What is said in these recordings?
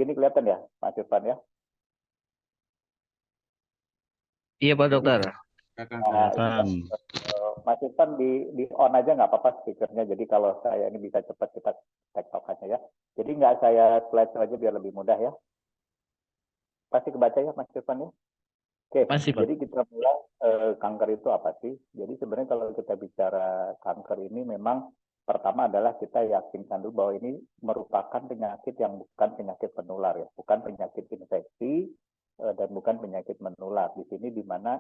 begini kelihatan ya, Mas Irfan ya? Iya Pak Dokter. Akan Nah, ini kelihatan. Mas Irfan di on aja nggak apa-apa speakernya. Jadi kalau saya ini bisa cepat kita tektok aja ya. Jadi nggak saya slide aja biar lebih mudah ya. Pasti kebaca ya Mas Irfan ya? Oke, Masih Pak. jadi kita mulai kanker itu apa sih? Jadi sebenarnya kalau kita bicara kanker ini memang pertama adalah kita yakinkan dulu bahwa ini merupakan penyakit yang bukan penyakit menular ya, bukan penyakit infeksi dan bukan penyakit menular. Di sini di mana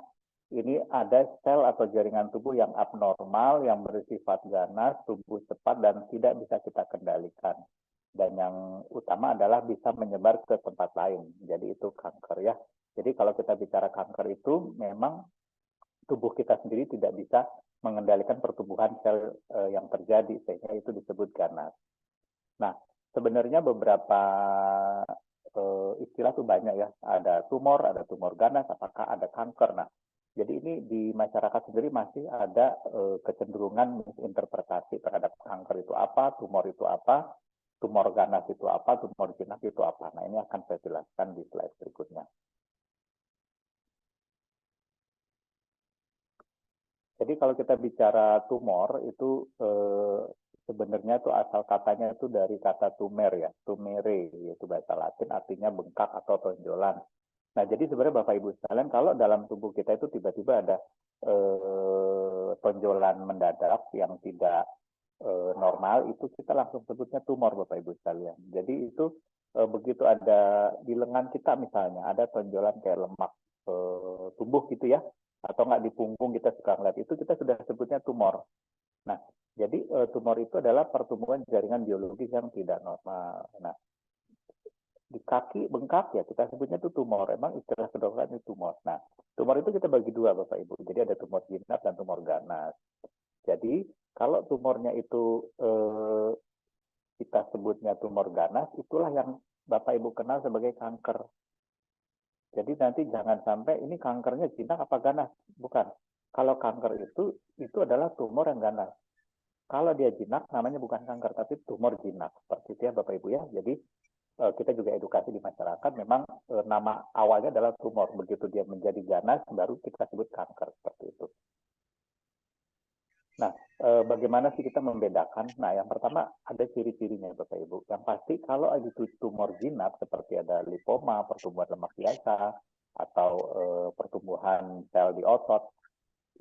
ini ada sel atau jaringan tubuh yang abnormal, yang bersifat ganas, tumbuh cepat dan tidak bisa kita kendalikan. Dan yang utama adalah bisa menyebar ke tempat lain. Jadi itu kanker ya. Jadi kalau kita bicara kanker itu memang tubuh kita sendiri tidak bisa mengendalikan pertumbuhan sel yang terjadi sehingga itu disebut ganas. Nah, sebenarnya beberapa istilah tuh banyak ya. Ada tumor ganas, apakah ada kanker. Nah, jadi ini di masyarakat sendiri masih ada kecenderungan misinterpretasi terhadap kanker itu apa, tumor itu apa, tumor ganas itu apa, tumor jinak itu apa. Nah, ini akan saya jelaskan di slide berikutnya. Jadi kalau kita bicara tumor itu sebenarnya itu asal katanya itu dari kata tumer ya, tumere yaitu bahasa Latin artinya bengkak atau tonjolan. Nah jadi sebenarnya Bapak Ibu sekalian kalau dalam tubuh kita itu tiba-tiba ada tonjolan mendadak yang tidak normal itu kita langsung sebutnya tumor Bapak Ibu sekalian. Jadi itu begitu ada di lengan kita misalnya ada tonjolan kayak lemak tubuh gitu ya atau nggak di punggung kita suka ngeliat itu kita sudah sebutnya tumor. Nah, jadi tumor itu adalah pertumbuhan jaringan biologis yang tidak normal. Nah, di kaki bengkak ya kita sebutnya itu tumor. Emang istilah kedokteran itu tumor. Nah, tumor itu kita bagi dua Bapak Ibu. Jadi ada tumor jinak dan tumor ganas. Jadi kalau tumornya itu kita sebutnya tumor ganas, itulah yang Bapak Ibu kenal sebagai kanker. Jadi nanti jangan sampai ini kankernya jinak apa ganas, bukan. Kalau kanker itu adalah tumor yang ganas. Kalau dia jinak namanya bukan kanker tapi tumor jinak. Seperti itu ya Bapak Ibu ya. Jadi kita juga edukasi di masyarakat memang nama awalnya adalah tumor. Begitu dia menjadi ganas baru kita sebut kanker seperti itu. Nah, bagaimana sih kita membedakan? Nah, yang pertama ada ciri-cirinya Bapak Ibu. Yang pasti kalau itu tumor jinak seperti ada lipoma, pertumbuhan lemak biasa, atau pertumbuhan sel di otot,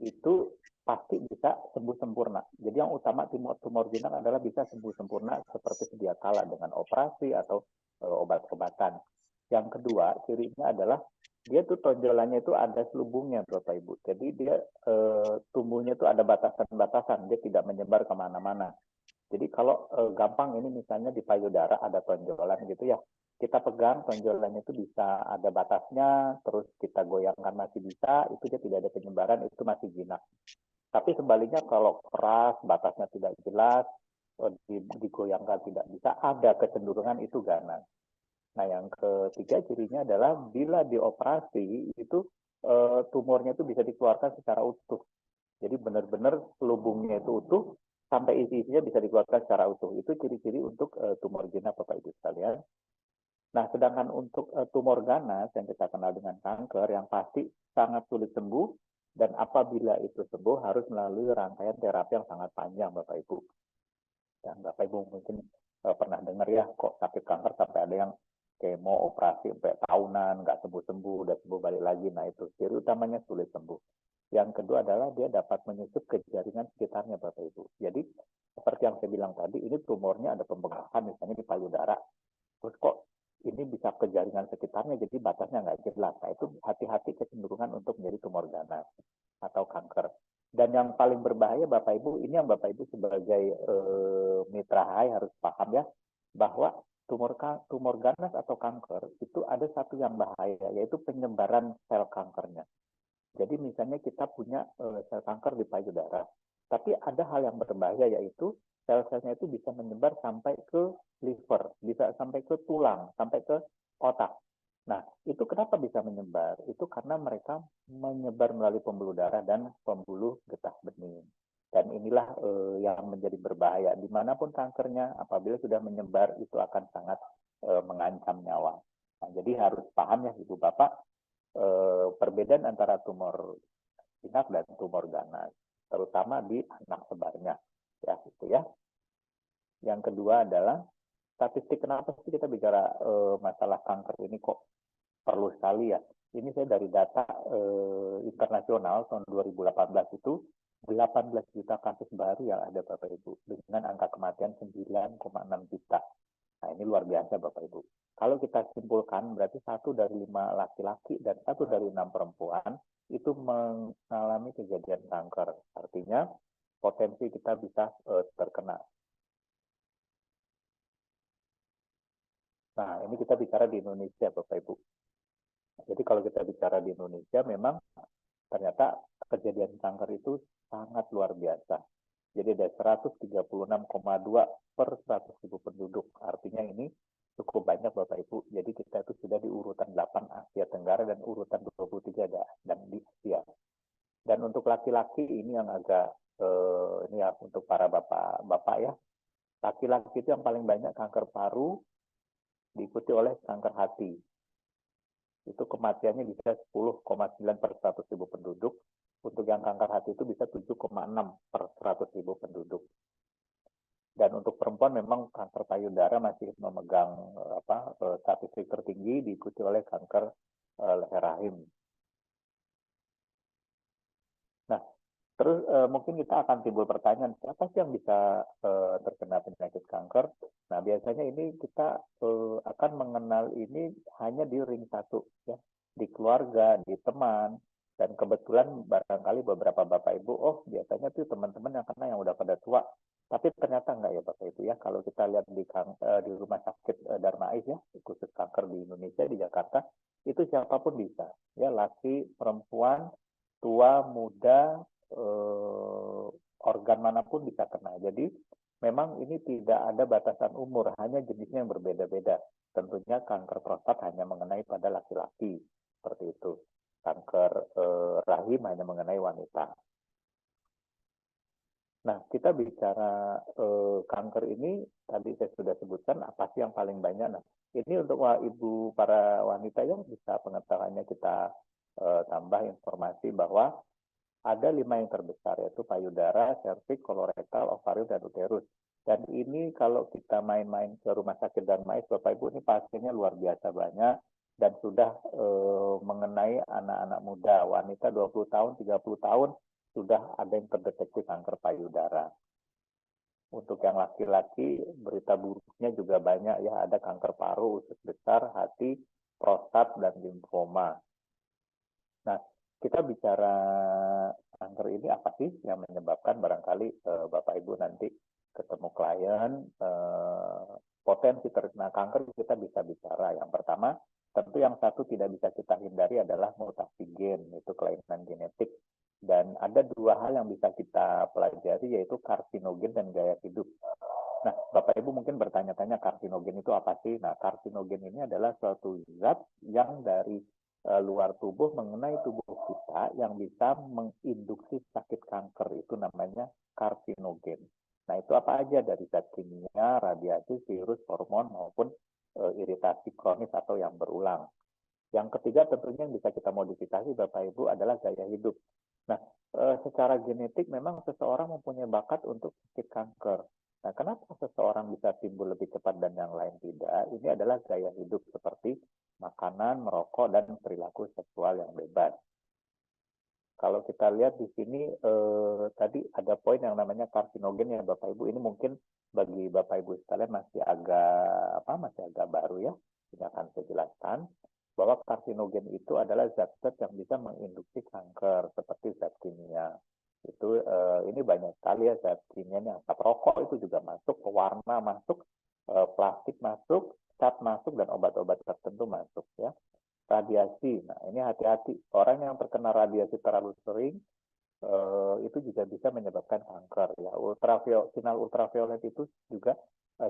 itu pasti bisa sembuh sempurna. Jadi yang utama tumor jinak adalah bisa sembuh sempurna seperti sedia kala dengan operasi atau obat-obatan. Yang kedua, cirinya adalah dia tuh tonjolannya itu ada selubungnya Bapak Ibu. Jadi dia tumbuhnya itu ada batasan-batasan, dia tidak menyebar kemana-mana. Jadi kalau gampang ini misalnya di payudara ada tonjolan gitu ya, kita pegang tonjolannya itu bisa ada batasnya, terus kita goyangkan masih bisa, itu dia tidak ada penyebaran, itu masih jinak. Tapi sebaliknya kalau keras, batasnya tidak jelas, digoyangkan tidak bisa, ada kecenderungan itu ganas. Nah, yang ketiga cirinya adalah bila dioperasi itu tumornya itu bisa dikeluarkan secara utuh. Jadi benar-benar selubungnya itu utuh sampai isi-isinya bisa dikeluarkan secara utuh. Itu ciri-ciri untuk tumor jinak Bapak Ibu sekalian. Nah, sedangkan untuk tumor ganas yang kita kenal dengan kanker yang pasti sangat sulit sembuh dan apabila itu sembuh harus melalui rangkaian terapi yang sangat panjang Bapak Ibu. Dan Bapak Ibu mungkin pernah dengar ya kok sakit kanker sampai ada yang kemo operasi sampai tahunan nggak sembuh-sembuh udah sembuh balik lagi. Nah itu ciri utamanya sulit sembuh. Yang kedua adalah dia dapat menyusup ke jaringan sekitarnya Bapak Ibu. Jadi seperti yang saya bilang tadi ini tumornya ada pembengkakan misalnya di payudara. Terus kok ini bisa ke jaringan sekitarnya jadi batasnya nggak jelas. Nah itu hati-hati kecenderungan untuk menjadi tumor ganas atau kanker. Dan yang paling berbahaya Bapak Ibu, ini yang Bapak Ibu sebagai mitra HAI harus paham ya, bahwa tumor ganas atau kanker itu ada satu yang bahaya, yaitu penyebaran sel kankernya. Jadi misalnya kita punya sel kanker di payudara, tapi ada hal yang berbahaya yaitu sel-selnya itu bisa menyebar sampai ke liver, bisa sampai ke tulang, sampai ke otak. Nah, itu kenapa bisa menyebar? Itu karena mereka menyebar melalui pembuluh darah dan pembuluh getah bening. Dan inilah yang menjadi berbahaya. Dimanapun kankernya, apabila sudah menyebar, itu akan sangat mengancam nyawa. Nah, jadi harus paham ya Ibu Bapak, perbedaan antara tumor jinak dan tumor ganas, terutama di anak sebarnya, ya gitu ya. Yang kedua adalah statistik. Kenapa sih kita bicara masalah kanker ini kok perlu sekali ya? Ini saya dari data internasional tahun 2018 itu 18 juta kasus baru yang ada Bapak Ibu dengan angka kematian 9,6 juta. Nah ini luar biasa Bapak Ibu. Kalau kita simpulkan berarti 1 dari 5 laki-laki dan 1 dari 6 perempuan itu mengalami kejadian kanker. Artinya potensi kita bisa terkena. Nah ini kita bicara di Indonesia Bapak Ibu. Jadi kalau kita bicara di Indonesia memang ternyata kejadian kanker itu sangat luar biasa. Jadi ada 136,2 per 100.000 penduduk. Artinya ini cukup banyak Bapak Ibu. Jadi kita itu sudah di urutan 8 Asia Tenggara dan urutan 23 dan di Asia. Dan untuk laki-laki ini yang agak ini ya untuk para bapak ya. Laki-laki itu yang paling banyak kanker paru diikuti oleh kanker hati. Itu kematiannya bisa 10,9 per 100.000 penduduk. Untuk yang kanker hati itu bisa 7,6 per 100.000 penduduk. Dan untuk perempuan memang kanker payudara masih memegang statistik tertinggi, diikuti oleh kanker leher rahim. Nah, terus mungkin kita akan timbul pertanyaan, siapa sih yang bisa terkena penyakit kanker? Nah, biasanya ini kita akan mengenal ini hanya di ring 1, ya, di keluarga, di teman, dan kebetulan barangkali beberapa Bapak Ibu, oh biasanya tuh teman-teman yang kena yang udah pada tua, tapi ternyata enggak ya Bapak Ibu ya. Kalau kita lihat di rumah sakit Darmais ya, khusus kanker di Indonesia, di Jakarta, itu siapapun bisa, ya laki, perempuan, tua, muda, organ manapun bisa kena. Jadi memang ini tidak ada batasan umur, hanya jenisnya yang berbeda-beda. Tentunya kanker prostat hanya mengenai pada laki-laki, seperti itu. Kanker rahim hanya mengenai wanita. Nah, kita bicara kanker ini, tadi saya sudah sebutkan apa sih yang paling banyak. Nah, ini untuk ibu para wanita yang bisa pengetahuannya kita tambah informasi bahwa ada 5 yang terbesar, yaitu payudara, serviks, kolorektal, ovarium, dan uterus. Dan ini kalau kita main-main ke rumah sakit Darmais, Bapak Ibu, ini pasiennya luar biasa banyak dan sudah mengenai anak-anak muda, wanita 20 tahun, 30 tahun, sudah ada yang terdeteksi kanker payudara. Untuk yang laki-laki, berita buruknya juga banyak ya, ada kanker paru, usus besar, hati, prostat, dan limfoma. Nah, kita bicara kanker ini apa sih yang menyebabkan, barangkali Bapak Ibu nanti ketemu klien, potensi terkena kanker kita bisa bicara. Yang pertama, tentu yang satu tidak bisa kita hindari adalah mutasi gen, itu kelainan genetik. Dan ada 2 hal yang bisa kita pelajari, yaitu karsinogen dan gaya hidup. Nah, Bapak Ibu mungkin bertanya-tanya karsinogen itu apa sih? Nah, karsinogen ini adalah suatu zat yang dari luar tubuh mengenai tubuh kita yang bisa menginduksi sakit kanker. Itu namanya karsinogen. Nah, itu apa aja? Dari zat kimia, radiasi, virus, hormon, maupun iritasi kronis atau yang berulang. Yang ketiga tentunya yang bisa kita modifikasi Bapak Ibu adalah gaya hidup. Nah, secara genetik memang seseorang mempunyai bakat untuk sakit kanker. Nah, kenapa seseorang bisa timbul lebih cepat dan yang lain tidak? Ini adalah gaya hidup seperti makanan, merokok, dan perilaku seksual yang bebas. Kalau kita lihat di sini, tadi ada poin yang namanya karsinogen ya Bapak Ibu. Ini mungkin bagi Bapak Ibu sekalian masih agak baru ya. Ini akan saya jelaskan bahwa karsinogen itu adalah zat-zat yang bisa menginduksi kanker seperti zat kimia. Itu ini banyak sekali ya zat kimianya. Asap rokok itu juga masuk, pewarna masuk, plastik masuk, cat masuk, dan obat-obat tertentu masuk ya. Radiasi, nah ini hati-hati, orang yang terkena radiasi terlalu sering itu juga bisa menyebabkan kanker ya. Sinar ultraviolet itu juga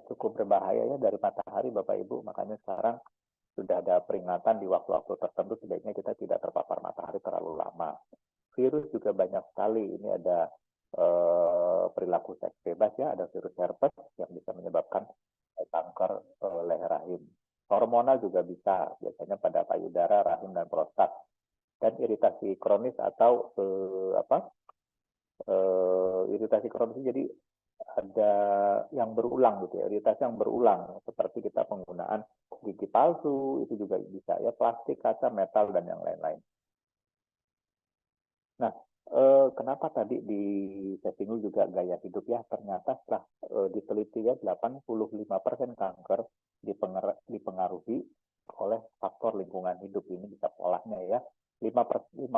cukup berbahaya ya dari matahari Bapak Ibu, makanya sekarang sudah ada peringatan di waktu-waktu tertentu sebaiknya kita tidak terpapar matahari terlalu lama. Virus juga banyak sekali, ini ada perilaku seks bebas ya, ada virus herpes yang bisa menyebabkan kanker leher rahim. Hormonal juga bisa, biasanya pada payudara, rahim, dan prostat. Dan iritasi kronis atau iritasi kronis jadi ada yang berulang gitu ya, iritasi yang berulang seperti kita penggunaan gigi palsu itu juga bisa ya, plastik, kaca, metal dan yang lain-lain. Nah, kenapa tadi di setting juga gaya hidup ya? Ternyata setelah diteliti ya 85% kanker dipengaruhi oleh faktor lingkungan hidup. Ini bisa polanya ya. 50%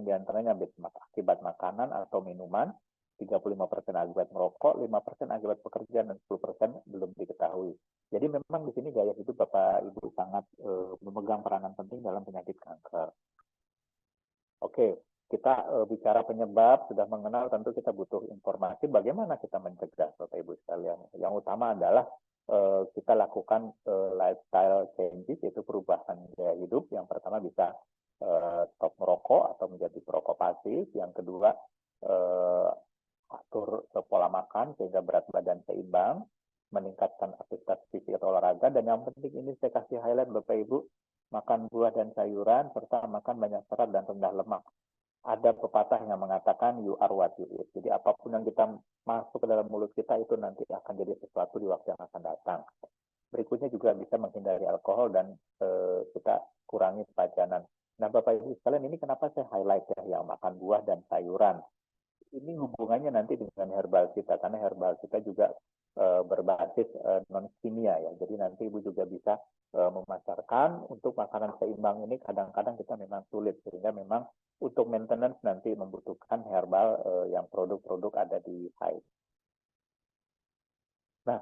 diantaranya akibat makanan atau minuman, 35% akibat merokok, 5% akibat pekerjaan, dan 10% belum diketahui. Jadi memang di sini gaya hidup Bapak Ibu sangat memegang peranan penting dalam penyakit kanker. Oke, kita bicara penyebab, sudah mengenal, tentu kita butuh informasi bagaimana kita mencegah, Bapak Ibu sekalian. Yang utama adalah kita lakukan lifestyle changes, yaitu perubahan gaya hidup. Yang pertama bisa stop merokok atau menjadi perokok pasif. Yang kedua, atur pola makan sehingga berat badan seimbang, meningkatkan aktivitas fisik atau olahraga, dan yang penting ini saya kasih highlight Bapak Ibu, makan buah dan sayuran, serta makan banyak serat dan rendah lemak. Ada pepatah yang mengatakan you are what you eat. Jadi apapun yang kita masuk ke dalam mulut kita itu nanti akan jadi sesuatu di waktu yang akan datang. Berikutnya juga bisa menghindari alkohol dan kita kurangi pajanan. Nah Bapak Ibu sekalian, ini kenapa saya highlight ya yang makan buah dan sayuran. Ini hubungannya nanti dengan herbal kita, karena herbal kita juga berbasis non kimia ya. Jadi nanti Ibu juga bisa memasarkan untuk makanan seimbang ini. Kadang-kadang kita memang sulit, sehingga memang untuk maintenance nanti membutuhkan herbal yang produk-produk ada di HAI. Nah,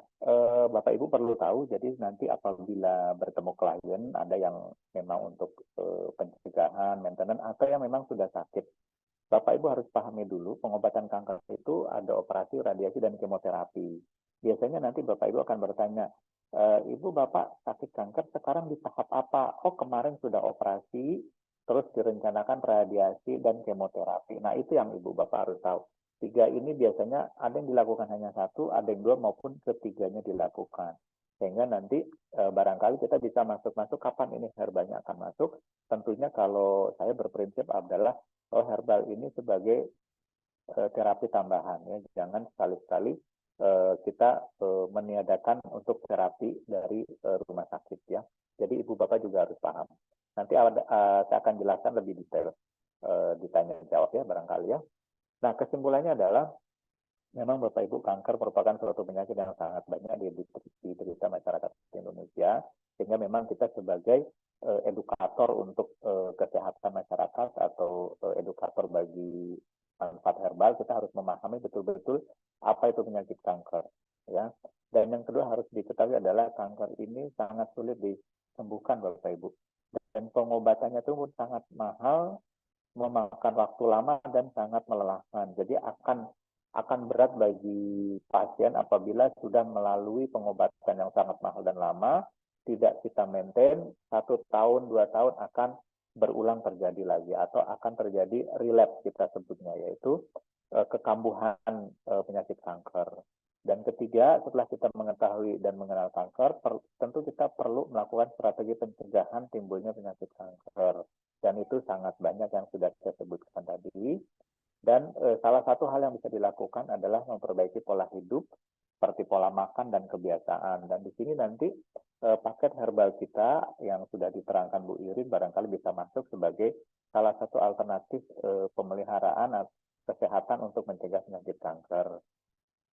Bapak Ibu perlu tahu, jadi nanti apabila bertemu klien, ada yang memang untuk pencegahan, maintenance, atau yang memang sudah sakit. Bapak Ibu harus pahami dulu, pengobatan kanker itu ada operasi, radiasi, dan kemoterapi. Biasanya nanti Bapak Ibu akan bertanya, Ibu Bapak sakit kanker sekarang di tahap apa? Oh kemarin sudah operasi, terus direncanakan radiasi dan kemoterapi. Nah itu yang Ibu Bapak harus tahu. 3 ini biasanya ada yang dilakukan hanya 1, ada yang 2 maupun ketiganya dilakukan. Sehingga nanti barangkali kita bisa masuk-masuk kapan ini herbalnya akan masuk. Tentunya kalau saya berprinsip adalah herbal ini sebagai terapi tambahan ya, jangan sekali-sekali kita meniadakan untuk terapi dari rumah sakit ya. Jadi Ibu Bapak juga harus paham. Nanti saya akan jelaskan lebih detail ditanya jawab ya barangkali ya. Nah kesimpulannya adalah memang Bapak Ibu, kanker merupakan suatu penyakit yang sangat banyak diderita masyarakat Indonesia, sehingga memang kita sebagai edukator untuk kesehatan masyarakat atau edukator bagi manfaat herbal, kita harus memahami betul-betul apa itu penyakit kanker. Ya. Dan yang kedua harus diketahui adalah kanker ini sangat sulit disembuhkan Bapak Ibu. Dan pengobatannya itu pun sangat mahal, memakan waktu lama dan sangat melelahkan. Jadi akan berat bagi pasien apabila sudah melalui pengobatan yang sangat mahal dan lama, tidak kita maintain, 1 tahun, 2 tahun akan berulang terjadi lagi, atau akan terjadi relapse kita sebutnya, yaitu kekambuhan penyakit kanker. Dan ketiga, setelah kita mengetahui dan mengenal kanker, tentu kita perlu melakukan strategi pencegahan timbulnya penyakit kanker. Dan itu sangat banyak yang sudah saya sebutkan tadi. Dan salah satu hal yang bisa dilakukan adalah memperbaiki pola hidup, seperti pola makan dan kebiasaan. Dan di sini nanti paket herbal kita yang sudah diterangkan Bu Irin barangkali bisa masuk sebagai salah satu alternatif pemeliharaan kesehatan untuk mencegah penyakit kanker.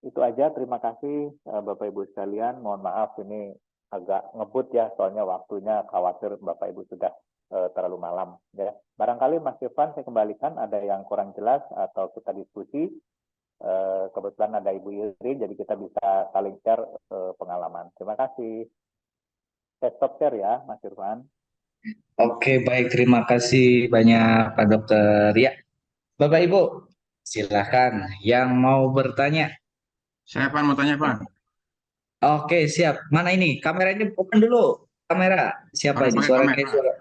Itu aja, terima kasih Bapak Ibu sekalian. Mohon maaf ini agak ngebut ya, soalnya waktunya khawatir Bapak Ibu sudah terlalu malam. Ya. Barangkali Mas Irfan saya kembalikan, ada yang kurang jelas atau kita diskusi. Kebetulan ada Ibu Irin, jadi kita bisa saling share pengalaman. Terima kasih. Saya stop share ya, Mas Irfan. Oke, baik. Terima kasih banyak Pak Dokter. Ya, Bapak Ibu, silakan yang mau bertanya. Saya Pan mau tanya Pan. Oke, siap. Mana ini? Kameranya open dulu. Kamera. Siapa Harus ini? pakai Suaranya kamera. suara.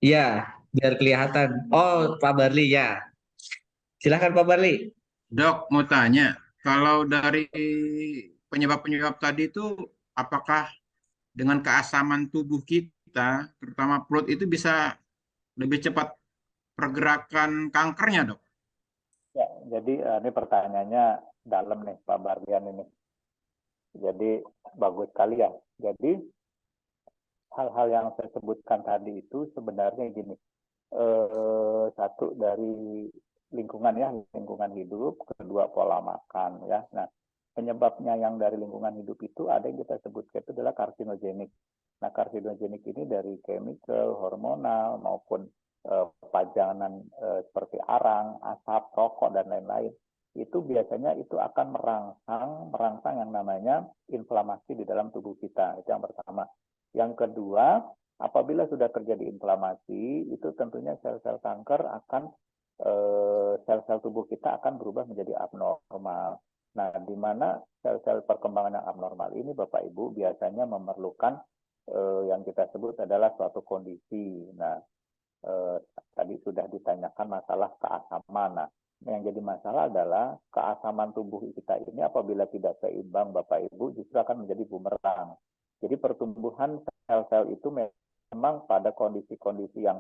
Ya, biar kelihatan. Oh, Pak Barli ya. Silakan Pak Barli. Dok mau tanya, kalau dari penyebab-penyebab tadi itu apakah dengan keasaman tubuh kita, terutama perut itu bisa lebih cepat pergerakan kankernya, Dok? Ya, jadi ini pertanyaannya dalam nih Pak Barlian ini. Jadi bagus sekali ya. Jadi hal-hal yang saya sebutkan tadi itu sebenarnya gini. Satu dari lingkungan ya, lingkungan hidup, kedua pola makan ya. Nah, penyebabnya yang dari lingkungan hidup itu ada yang kita sebutkan itu adalah karsinogenik. Nah, karsinogenik ini dari chemical, hormonal maupun pajangan seperti arang, asap, rokok dan lain-lain. Itu biasanya itu akan merangsang yang namanya inflamasi di dalam tubuh kita. Itu yang pertama. Yang kedua, apabila sudah terjadi inflamasi, itu tentunya sel-sel kanker akan sel-sel tubuh kita akan berubah menjadi abnormal. Nah, di mana sel-sel perkembangan yang abnormal ini, Bapak Ibu, biasanya memerlukan yang kita sebut adalah suatu kondisi. Nah, tadi sudah ditanyakan masalah keasaman. Nah, yang jadi masalah adalah keasaman tubuh kita ini apabila tidak seimbang, Bapak Ibu, justru akan menjadi bumerang. Jadi pertumbuhan sel-sel itu memang pada kondisi-kondisi yang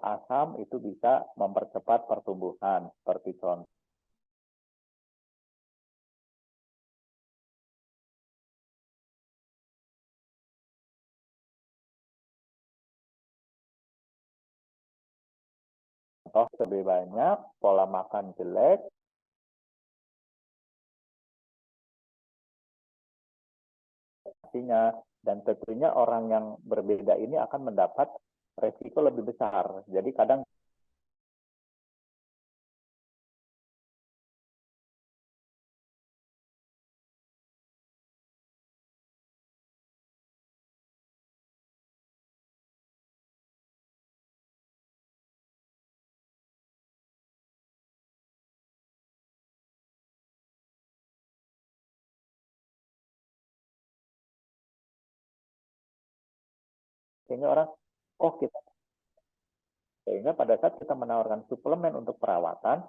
asam itu bisa mempercepat pertumbuhan. Seperti contoh lebih banyak, pola makan jelek, dan tentunya orang yang berbeda ini akan mendapat resiko lebih besar. Jadi kadang sehingga orang, oh kita, sehingga pada saat kita menawarkan suplemen untuk perawatan,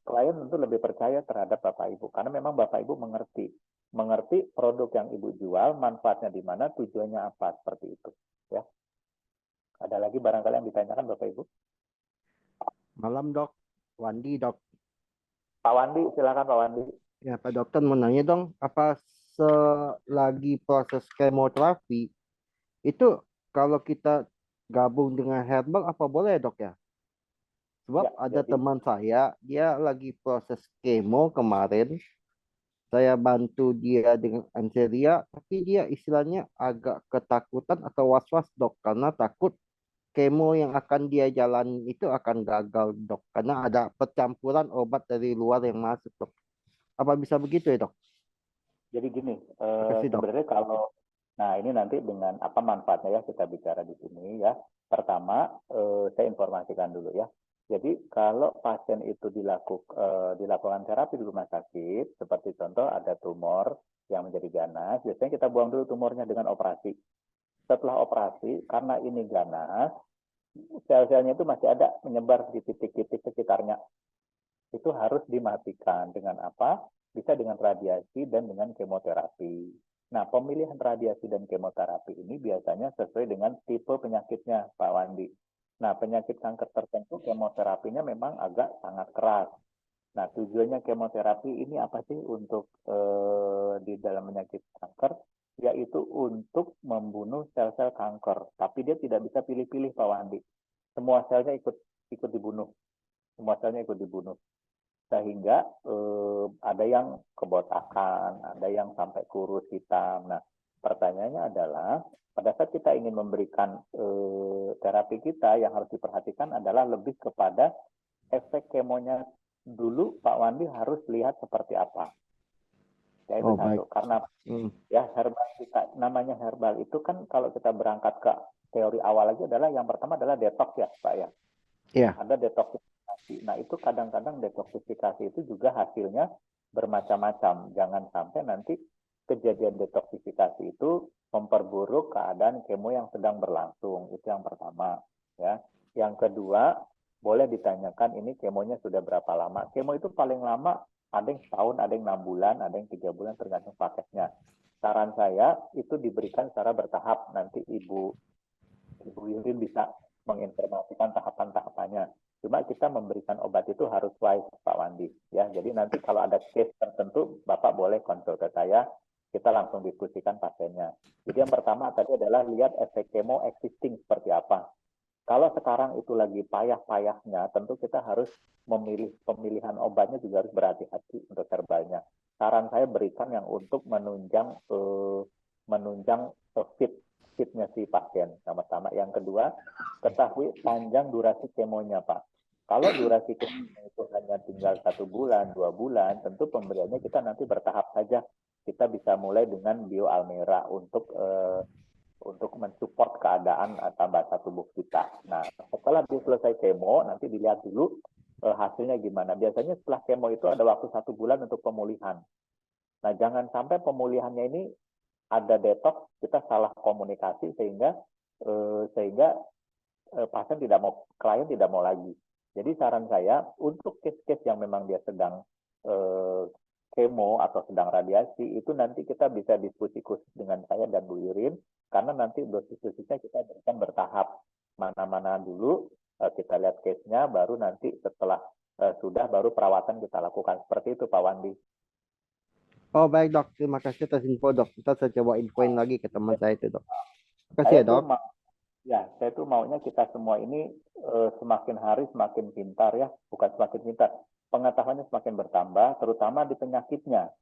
klien tentu lebih percaya terhadap Bapak Ibu karena memang Bapak Ibu mengerti produk yang Ibu jual, manfaatnya di mana, tujuannya apa, seperti itu ya. Ada lagi barangkali yang ditanyakan Bapak Ibu? Malam dok, Wandi dok. Pak Wandi, silakan Pak Wandi. Ya Pak Dokter mau nanya dong, apa selagi proses kemoterapi itu kalau kita gabung dengan herbal apa boleh dok ya? Sebab Ya, ada jadi teman saya, dia lagi proses kemo kemarin, saya bantu dia dengan Anselia, tapi dia istilahnya agak ketakutan atau was-was dok, karena takut kemo yang akan dia jalani itu akan gagal dok, karena ada percampuran obat dari luar yang masuk dok. Apa bisa begitu ya dok? Jadi gini, Makasih dok. sebenarnya kalau, nah ini nanti dengan apa manfaatnya ya kita bicara di sini ya. Pertama, saya informasikan dulu ya. Jadi kalau pasien itu dilakukan terapi di rumah sakit, seperti contoh ada tumor yang menjadi ganas, biasanya kita buang dulu tumornya dengan operasi. Setelah operasi, karena ini ganas, sel-selnya itu masih ada menyebar di titik-titik sekitarnya. Itu harus dimatikan dengan apa? Bisa dengan radiasi dan dengan kemoterapi. Nah, pemilihan radiasi dan kemoterapi ini biasanya sesuai dengan tipe penyakitnya, Pak Wandi. Nah, penyakit kanker tertentu kemoterapinya memang agak sangat keras. Nah, tujuannya kemoterapi ini apa sih untuk di dalam penyakit kanker? Yaitu untuk membunuh sel-sel kanker. Tapi dia tidak bisa pilih-pilih, Pak Wandi. Semua selnya ikut dibunuh. Semua selnya ikut dibunuh sehingga ada yang kebotakan, ada yang sampai kurus hitam. Nah, pertanyaannya adalah pada saat kita ingin memberikan terapi kita yang harus diperhatikan adalah lebih kepada efek kemonya dulu. Pak Wandi harus lihat seperti apa. Ya itu satu. Baik. Karena ya herbal kita, namanya herbal itu kan kalau kita berangkat ke teori awal aja adalah yang pertama adalah detox ya Pak ya. Iya. Ada detoksifikasi. Nah, itu kadang-kadang detoksifikasi itu juga hasilnya bermacam-macam. Jangan sampai nanti kejadian detoksifikasi itu memperburuk keadaan kemo yang sedang berlangsung. Itu yang pertama. Ya. Yang kedua, boleh ditanyakan ini kemonya sudah berapa lama. Kemo itu paling lama ada yang setahun, ada yang 6 bulan, ada yang 3 bulan, tergantung paketnya. saran saya itu diberikan secara bertahap. Nanti Ibu Wirin bisa menginformasikan tahapan-tahapannya. Cuma kita memberikan obat itu harus wise, Pak Wandi. Ya, jadi nanti kalau ada case tertentu, Bapak boleh konsul ke saya, kita langsung diskusikan pasiennya. Jadi yang pertama tadi adalah lihat efek kemo existing seperti apa. Kalau sekarang itu lagi payah-payahnya, tentu kita harus memilih pemilihan obatnya juga harus berhati-hati untuk herbalnya. Saran saya berikan yang untuk menunjang fitnya si pasien sama-sama. Yang kedua, ketahui panjang durasi kemonya, Pak. Kalau durasi kemonya itu hanya tinggal 1 bulan, 2 bulan, tentu pemberiannya kita nanti bertahap saja. Kita bisa mulai dengan Bio Almera untuk mensupport keadaan tambah tubuh kita. Nah, setelah selesai kemo, nanti dilihat dulu hasilnya gimana. Biasanya setelah kemo itu ada waktu 1 bulan untuk pemulihan. Nah, jangan sampai pemulihannya ini ada detox, kita salah komunikasi sehingga klien tidak mau lagi. Jadi saran saya untuk case-case yang memang dia sedang kemo atau sedang radiasi, itu nanti kita bisa diskusi khusus dengan saya dan Bu Irin, karena nanti dosis-dosisnya kita berikan bertahap. Mana-mana dulu kita lihat case-nya, baru nanti setelah sudah baru perawatan kita lakukan. Seperti itu Pak Wandi. Oh baik dok, terima kasih atas info dok. Kita saya coba infoin lagi ke teman saya itu dok. Terima kasih ya dok. Saya tuh maunya kita semua ini semakin hari semakin pintar ya, bukan semakin pintar, pengetahuannya semakin bertambah, terutama di penyakitnya.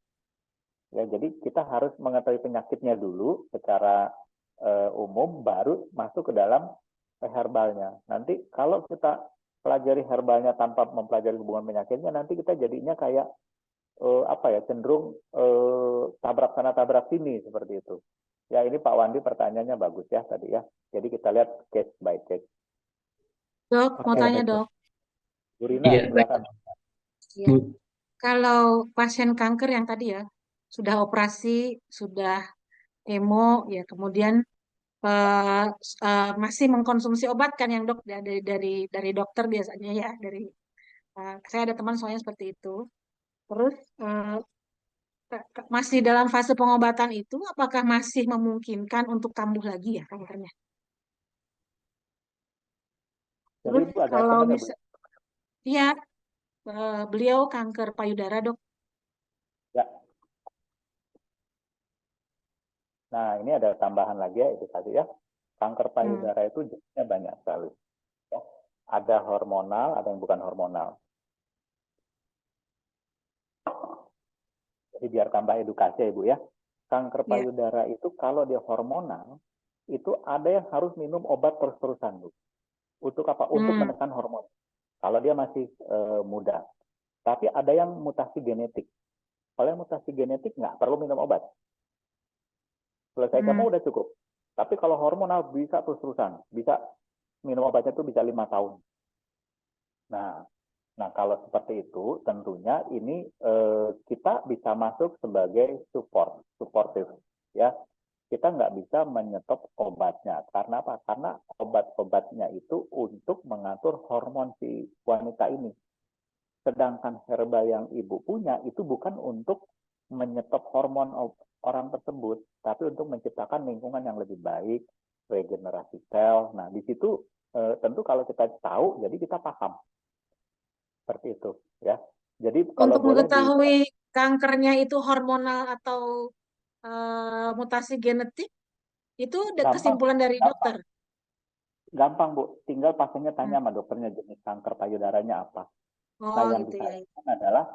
Ya, jadi kita harus mengetahui penyakitnya dulu secara umum, baru masuk ke dalam herbalnya. Nanti kalau kita pelajari herbalnya tanpa mempelajari hubungan penyakitnya, nanti kita jadinya kayak cenderung tabrak sana tabrak sini seperti itu. Ya, ini Pak Wandi pertanyaannya bagus ya tadi ya. Jadi kita lihat case by case. Dok, mau tanya dok. Bu Rina, silakan. Ya. Kalau pasien kanker yang tadi ya sudah operasi, sudah kemo, ya kemudian masih mengkonsumsi obat kan yang dok dari dokter biasanya ya saya ada teman soalnya seperti itu. Terus masih dalam fase pengobatan itu, apakah masih memungkinkan untuk kambuh lagi ya kankernya? Terus kalau bisa, iya, beliau kanker payudara dok. Ya. Nah ini ada tambahan lagi ya itu tadi ya. Kanker payudara itu jenisnya banyak sekali. Ya. Ada hormonal, ada yang bukan hormonal. Jadi biar tambah edukasi ya Ibu ya. Kanker payudara itu kalau dia hormonal, itu ada yang harus minum obat terus-terusan Bu. Untuk apa? Untuk menekan hormon. Kalau dia masih muda. Tapi ada yang mutasi genetik. Kalau yang mutasi genetik nggak perlu minum obat. Selesai kemo udah cukup. Tapi kalau hormonal bisa terus-terusan. Bisa minum obatnya itu bisa 5 tahun. Nah kalau seperti itu tentunya ini kita bisa masuk sebagai supportive. Ya. Kita nggak bisa menyetop obatnya. Karena apa? Karena obat-obatnya itu untuk mengatur hormon si wanita ini. Sedangkan herbal yang Ibu punya itu bukan untuk menyetop hormon orang tersebut, tapi untuk menciptakan lingkungan yang lebih baik, regenerasi sel. Nah, di situ tentu kalau kita tahu, jadi kita paham. Seperti itu, ya. Jadi kalau untuk mengetahui kankernya itu hormonal atau mutasi genetik, itu kesimpulan dari dokter. Gampang Bu, tinggal pasiennya tanya sama dokternya jenis kanker payudaranya apa. Nah, yang gitu bisa ya. adalah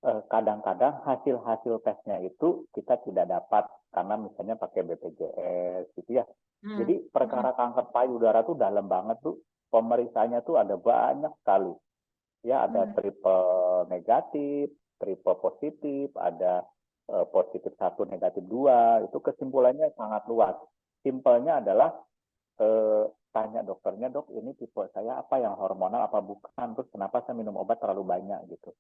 kadang-kadang hasil tesnya itu kita tidak dapat karena misalnya pakai BPJS gitu ya. Jadi perkara kanker payudara tuh dalam banget tuh, pemeriksaannya tuh ada banyak sekali. Ya, ada triple negatif, triple positif, ada positif 1 negatif 2, itu kesimpulannya sangat luas. Simpelnya adalah tanya dokternya, dok ini tipe saya apa yang hormonal apa bukan, terus kenapa saya minum obat terlalu banyak gitu.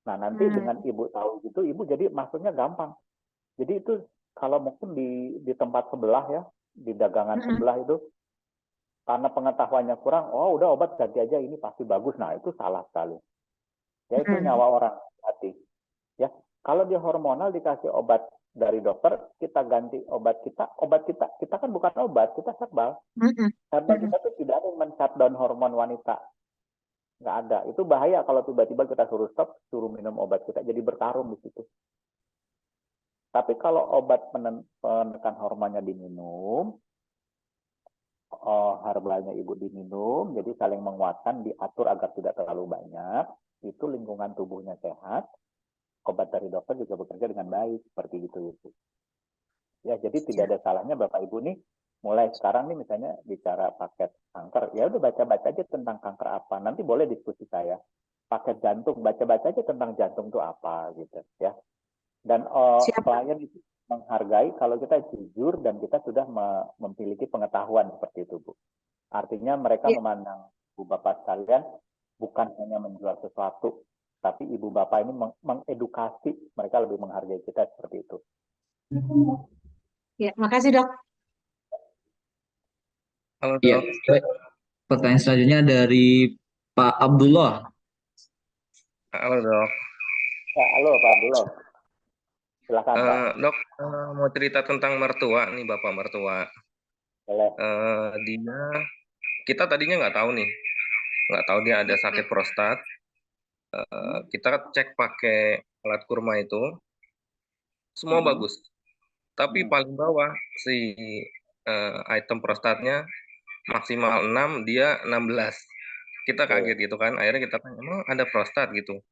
Nah nanti dengan Ibu tahu gitu, Ibu jadi maksudnya gampang. Jadi itu kalau mungkin di tempat sebelah ya, di dagangan sebelah itu, karena pengetahuannya kurang, oh udah obat ganti aja ini pasti bagus. Nah itu salah sekali. Ya itu nyawa orang hati. Ya kalau dia hormonal dikasih obat dari dokter, kita ganti obat kita kan bukan obat, kita herbal. Mm-mm. Herbal Mm-mm. kita tuh tidak ada yang men-shutdown hormon wanita. Nggak ada. Itu bahaya kalau tiba-tiba kita suruh stop, suruh minum obat kita, jadi bertarung di situ. Tapi kalau obat penekan hormonnya diminum, herbalnya ibu diminum, jadi saling menguatkan, diatur agar tidak terlalu banyak, itu lingkungan tubuhnya sehat, obat dari dokter juga bekerja dengan baik, seperti itu. Ya, jadi tidak ada salahnya Bapak Ibu nih, mulai sekarang nih misalnya bicara paket kanker, ya udah baca-baca aja tentang kanker apa, nanti boleh diskusi saya. Paket jantung, baca-baca aja tentang jantung itu apa, gitu ya. Dan Siap. klien itu menghargai kalau kita jujur dan kita sudah memiliki pengetahuan seperti itu, Bu. Artinya mereka Ya. memandang Ibu Bapak sekalian bukan hanya menjual sesuatu, tapi Ibu Bapak ini mengedukasi, mereka lebih menghargai kita seperti itu. Ya, makasih dok. Halo Ya, dok. baik. Pertanyaan selanjutnya dari Pak Abdullah. Halo dok. Ya, halo Pak Abdullah. Silakan Pak. Dok, mau cerita tentang mertua nih, bapak mertua. Boleh. Dia, kita tadinya nggak tahu nih, nggak tahu dia ada sakit prostat. Kita cek pakai alat kurma itu, semua bagus. Tapi paling bawah si item prostatnya maksimal 6, dia 16. Kita kaget gitu kan, akhirnya kita tanya, emang ada prostat gitu?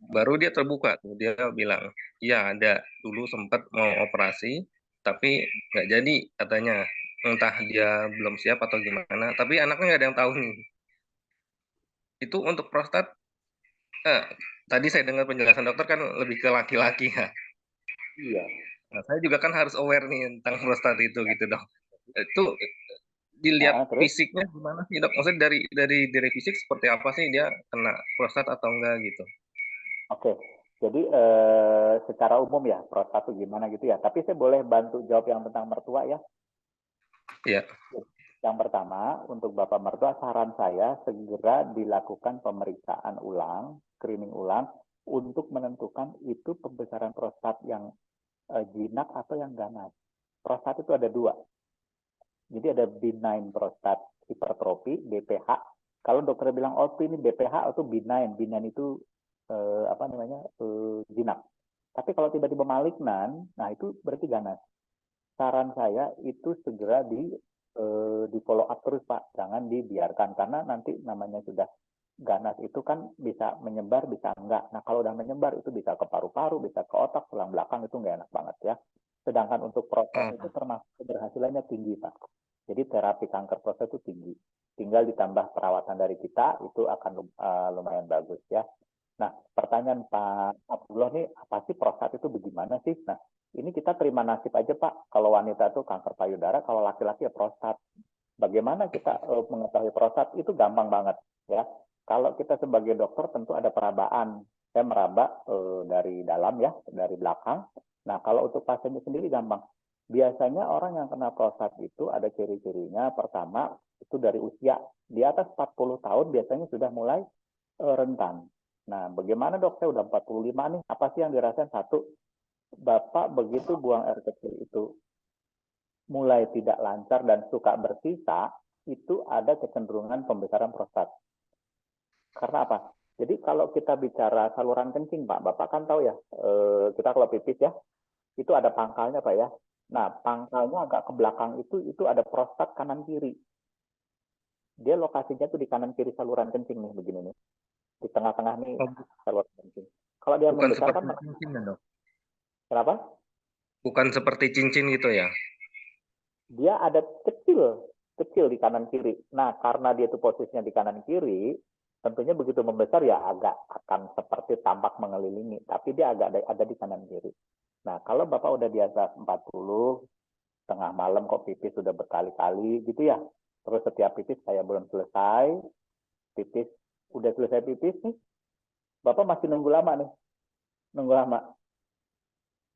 Baru dia terbuka tuh, dia bilang, iya ada, dulu sempat mau operasi, tapi nggak jadi katanya. Entah dia belum siap atau gimana, tapi anaknya nggak ada yang tahu nih. Itu untuk prostat, tadi saya dengar penjelasan dokter kan lebih ke laki-laki ya. Iya. Nah, saya juga kan harus aware nih tentang prostat itu gitu dok. Itu dilihat Terus? fisiknya gimana sih dok? Maksudnya dari fisik seperti apa sih dia kena prostat atau enggak gitu? Oke. Jadi secara umum ya prostat itu gimana gitu ya. Tapi saya boleh bantu jawab yang tentang mertua ya. Iya. Yang pertama, untuk Bapak mertua, saran saya segera dilakukan pemeriksaan ulang, screening ulang, untuk menentukan itu pembesaran prostat yang jinak atau yang ganas. Prostat itu ada dua. Jadi ada benign prostat hypertrophy, BPH. Kalau dokter bilang, oh ini BPH atau benign. Benign itu jinak. Tapi kalau tiba-tiba malignan, nah itu berarti ganas. Saran saya itu segera di follow up terus Pak, jangan dibiarkan karena nanti namanya sudah ganas itu kan bisa menyebar bisa enggak. Nah kalau udah menyebar itu bisa ke paru-paru, bisa ke otak, tulang belakang itu enggak enak banget ya. Sedangkan untuk prostat itu termasuk keberhasilannya tinggi Pak. Jadi terapi kanker prostat itu tinggi. Tinggal ditambah perawatan dari kita itu akan lumayan bagus ya. Nah pertanyaan Pak Abdullah nih apa sih prostat itu bagaimana sih? Nah ini kita terima nasib aja Pak. Kalau wanita itu kanker payudara, kalau laki-laki ya prostat. Bagaimana kita mengetahui prostat? Itu gampang banget ya. Kalau kita sebagai dokter tentu ada perabaan. Saya meraba dari dalam ya, dari belakang. Nah kalau untuk pasiennya sendiri gampang. Biasanya orang yang kena prostat itu ada ciri-cirinya. Pertama itu dari usia. Di atas 40 tahun biasanya sudah mulai rentan. Nah bagaimana dok? Saya udah 45 nih. Apa sih yang dirasain? Satu, Bapak begitu buang air kecil itu mulai tidak lancar dan suka bersisa, itu ada kecenderungan pembesaran prostat. Karena apa? Jadi kalau kita bicara saluran kencing, Pak, Bapak kan tahu ya, kita kalau pipis ya, itu ada pangkalnya, Pak ya. Nah, pangkalnya agak ke belakang itu ada prostat kanan kiri. Dia lokasinya tuh di kanan kiri saluran kencing nih, begini nih. Di tengah-tengah nih saluran kencing. Kalau dia Bukan membesar seperti kan, cincin ya dok? kenapa? Bukan seperti cincin gitu ya? Dia ada kecil di kanan kiri. Nah, karena dia itu posisinya di kanan kiri, tentunya begitu membesar ya agak akan seperti tampak mengelilingi, tapi dia agak ada di kanan kiri. Nah, kalau Bapak udah biasa 40, tengah malam kok pipis sudah berkali-kali gitu ya. Terus setiap pipis saya belum selesai, pipis udah selesai pipis nih, Bapak masih nunggu lama nih. Nunggu lama.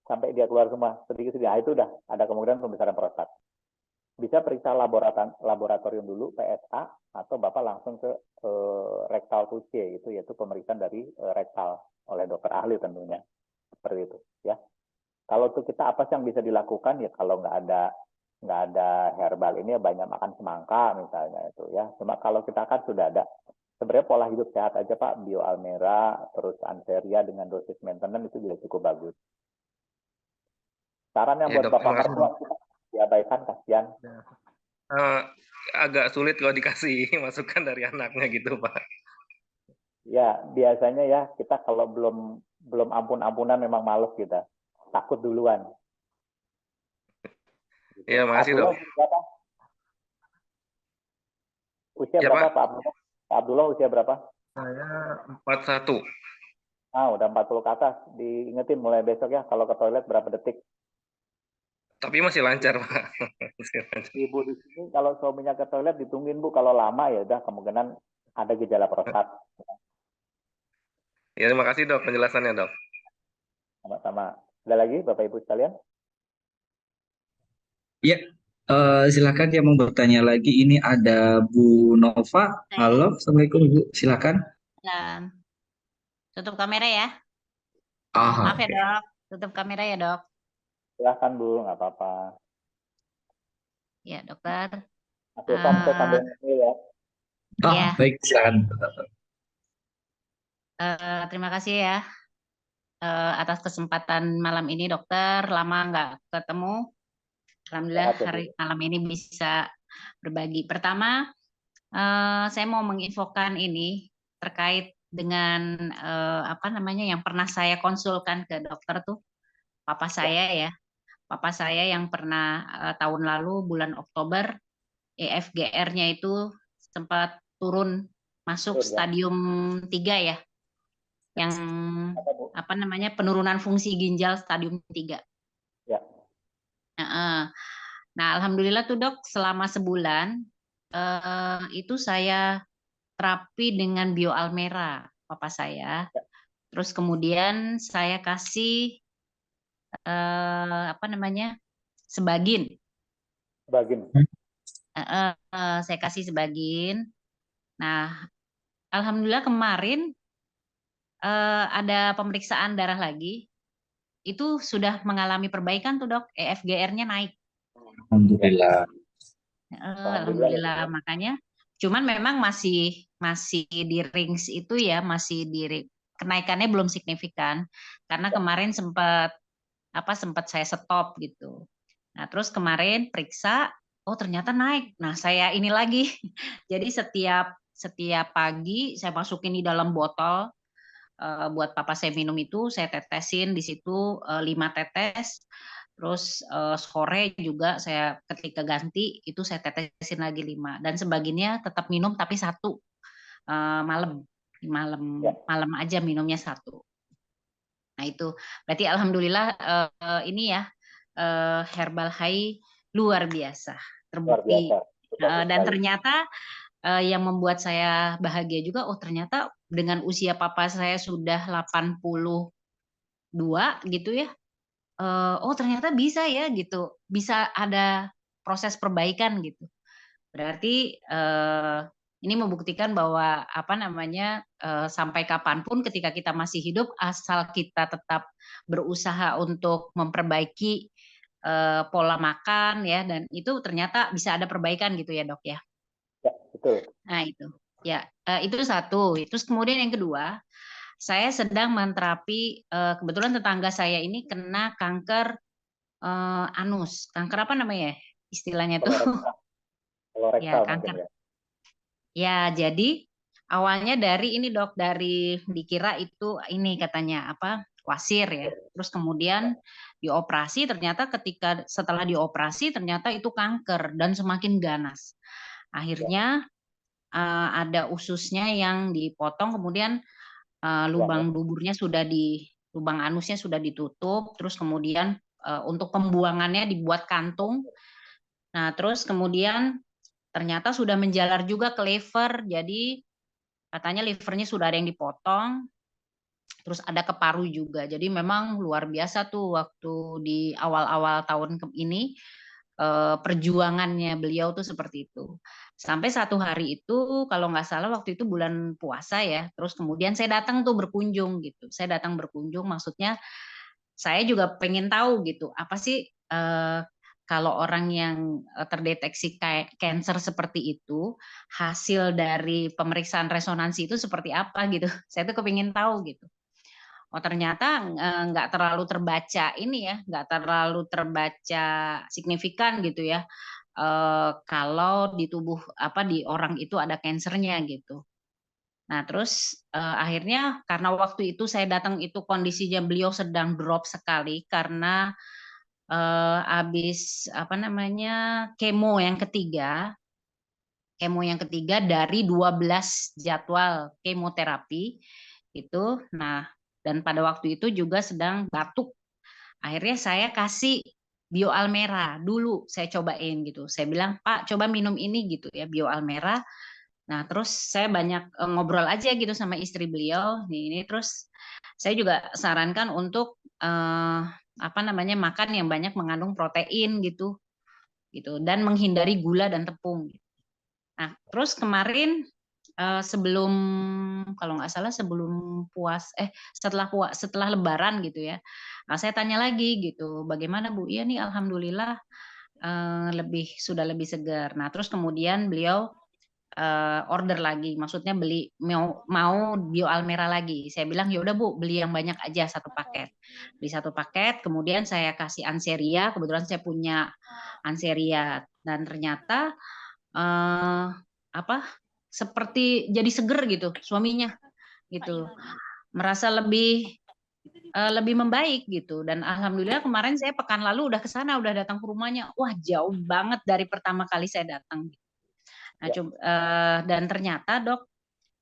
Sampai dia keluar semua sedikit-sedikit. Nah, itu udah ada kemungkinan pembesaran prostat. Bisa periksa laboratorium dulu PSA atau Bapak langsung ke rectal touche itu yaitu pemeriksaan dari rektal oleh dokter ahli tentunya seperti itu ya. Kalau untuk kita apa sih yang bisa dilakukan ya, kalau nggak ada herbal ini ya banyak makan semangka misalnya itu ya. Cuma kalau kita kan sudah ada sebenarnya pola hidup sehat aja Pak, Bio Almera terus Anseria dengan dosis maintenance itu juga cukup bagus. Saran yang Ya buat dok, bapak makasih mertua dok. kita diabaikan, kasihan. Eh, agak sulit kalau dikasih masukan dari anaknya gitu Pak. Ya biasanya ya kita kalau belum ampun-ampunan memang males kita, takut duluan. Gitu. Iya, makasih dok. Usia Ya berapa Pak, Pak Abdullah? Pak Abdullah usia berapa? saya 41. Udah 40 ke atas. Diingetin mulai besok ya, kalau ke toilet berapa detik. Tapi masih lancar Pak. Masih lancar. Ibu di sini kalau suaminya ke toilet ditungguin Bu, kalau lama ya udah kemungkinan ada gejala prostat. Ya, terima kasih dok penjelasannya dok. Sama-sama. Ada lagi Bapak Ibu sekalian? Ya, silakan yang mau bertanya lagi. Ini ada Bu Nova. Halo, Assalamualaikum Bu. Silakan. Ya, tutup kamera ya. Ah, Maaf ya dok, tutup kamera ya dok. Silahkan Bu, nggak apa-apa. Ya dokter. Saya sambil ngemil ya. Ya. Baik, silakan. Terima kasih ya atas kesempatan malam ini dokter. Lama nggak ketemu. Alhamdulillah malam ini bisa berbagi. Pertama, saya mau menginfokan ini terkait dengan apa namanya yang pernah saya konsulkan ke dokter tuh, papa saya ya. Papa saya yang pernah tahun lalu bulan Oktober EFGR-nya itu sempat turun masuk stadium 3 ya. Yang apa namanya penurunan fungsi ginjal stadium 3. Ya. Nah, alhamdulillah tuh dok selama sebulan itu saya terapi dengan Bio Almera papa saya. Terus kemudian saya kasih apa namanya sebagin. Saya kasih sebagin. Nah, alhamdulillah kemarin ada pemeriksaan darah lagi. Itu sudah mengalami perbaikan tuh dok, EFGR-nya naik. Alhamdulillah. Alhamdulillah makanya. Cuman memang masih di range itu ya, masih di kenaikannya belum signifikan karena kemarin sempat saya stop gitu. Nah, terus kemarin periksa, oh ternyata naik. Nah, saya ini lagi. Jadi setiap pagi saya masukin di dalam botol buat papa saya minum itu, saya tetesin di situ 5 tetes. Terus sore juga saya ketika ganti itu saya tetesin lagi 5 dan sebagiannya tetap minum tapi 1 malam aja minumnya 1. Nah itu berarti alhamdulillah ini ya Herbal High luar biasa terbukti. Dan ternyata yang membuat saya bahagia juga, oh ternyata dengan usia papa saya sudah 82 gitu ya, oh ternyata bisa ya gitu, bisa ada proses perbaikan gitu. Berarti ini membuktikan bahwa apa namanya sampai kapanpun ketika kita masih hidup, asal kita tetap berusaha untuk memperbaiki pola makan ya, dan itu ternyata bisa ada perbaikan gitu ya dok ya. Ya, betul. Nah itu ya itu satu. Terus kemudian yang kedua, saya sedang menterapi kebetulan tetangga saya ini kena kanker anus. Kanker apa namanya istilahnya tuh? Ya kanker. Ya jadi awalnya dari ini dok, dari dikira itu ini katanya apa wasir ya. Terus kemudian dioperasi, ternyata setelah dioperasi ternyata itu kanker dan semakin ganas. Akhirnya ada ususnya yang dipotong, kemudian lubang anusnya sudah ditutup, terus kemudian untuk pembuangannya dibuat kantung. Nah, terus kemudian ternyata sudah menjalar juga ke liver, jadi katanya livernya sudah ada yang dipotong, terus ada ke paru juga. Jadi memang luar biasa tuh waktu di awal-awal tahun ini perjuangannya beliau tuh seperti itu. Sampai satu hari itu kalau nggak salah waktu itu bulan puasa ya, terus kemudian saya datang tuh berkunjung gitu. Saya datang berkunjung maksudnya saya juga pengen tahu gitu, apa sih kalau orang yang terdeteksi cancer seperti itu, hasil dari pemeriksaan resonansi itu seperti apa gitu. Saya tuh kepingin tahu gitu. Oh ternyata nggak terlalu terbaca ini ya, nggak terlalu terbaca signifikan gitu ya. Kalau di tubuh di orang itu ada kansernya gitu. Nah terus akhirnya karena waktu itu saya datang itu kondisinya beliau sedang drop sekali karena habis kemo yang ketiga dari 12 jadwal kemoterapi itu. Nah, dan pada waktu itu juga sedang batuk. Akhirnya saya kasih Bio Almera dulu, saya cobain gitu. Saya bilang, "Pak, coba minum ini gitu ya, Bio Almera." Nah, terus saya banyak ngobrol aja gitu sama istri beliau. Ini terus saya juga sarankan untuk makan yang banyak mengandung protein gitu, dan menghindari gula dan tepung. Nah, terus kemarin sebelum kalau nggak salah setelah Lebaran gitu ya. Nah, saya tanya lagi gitu, bagaimana Bu? Iya nih, alhamdulillah sudah lebih segar. Nah, terus kemudian beliau order lagi, maksudnya mau Bio Almera lagi. Saya bilang ya udah Bu, beli yang banyak aja satu paket. Beli satu paket, kemudian saya kasih Anseria. Kebetulan saya punya Anseria dan ternyata seperti jadi seger gitu suaminya gitu, merasa lebih membaik gitu. Dan alhamdulillah kemarin saya pekan lalu udah ke sana, udah datang ke rumahnya. Wah jauh banget dari pertama kali saya datang. Nah, dan ternyata dok,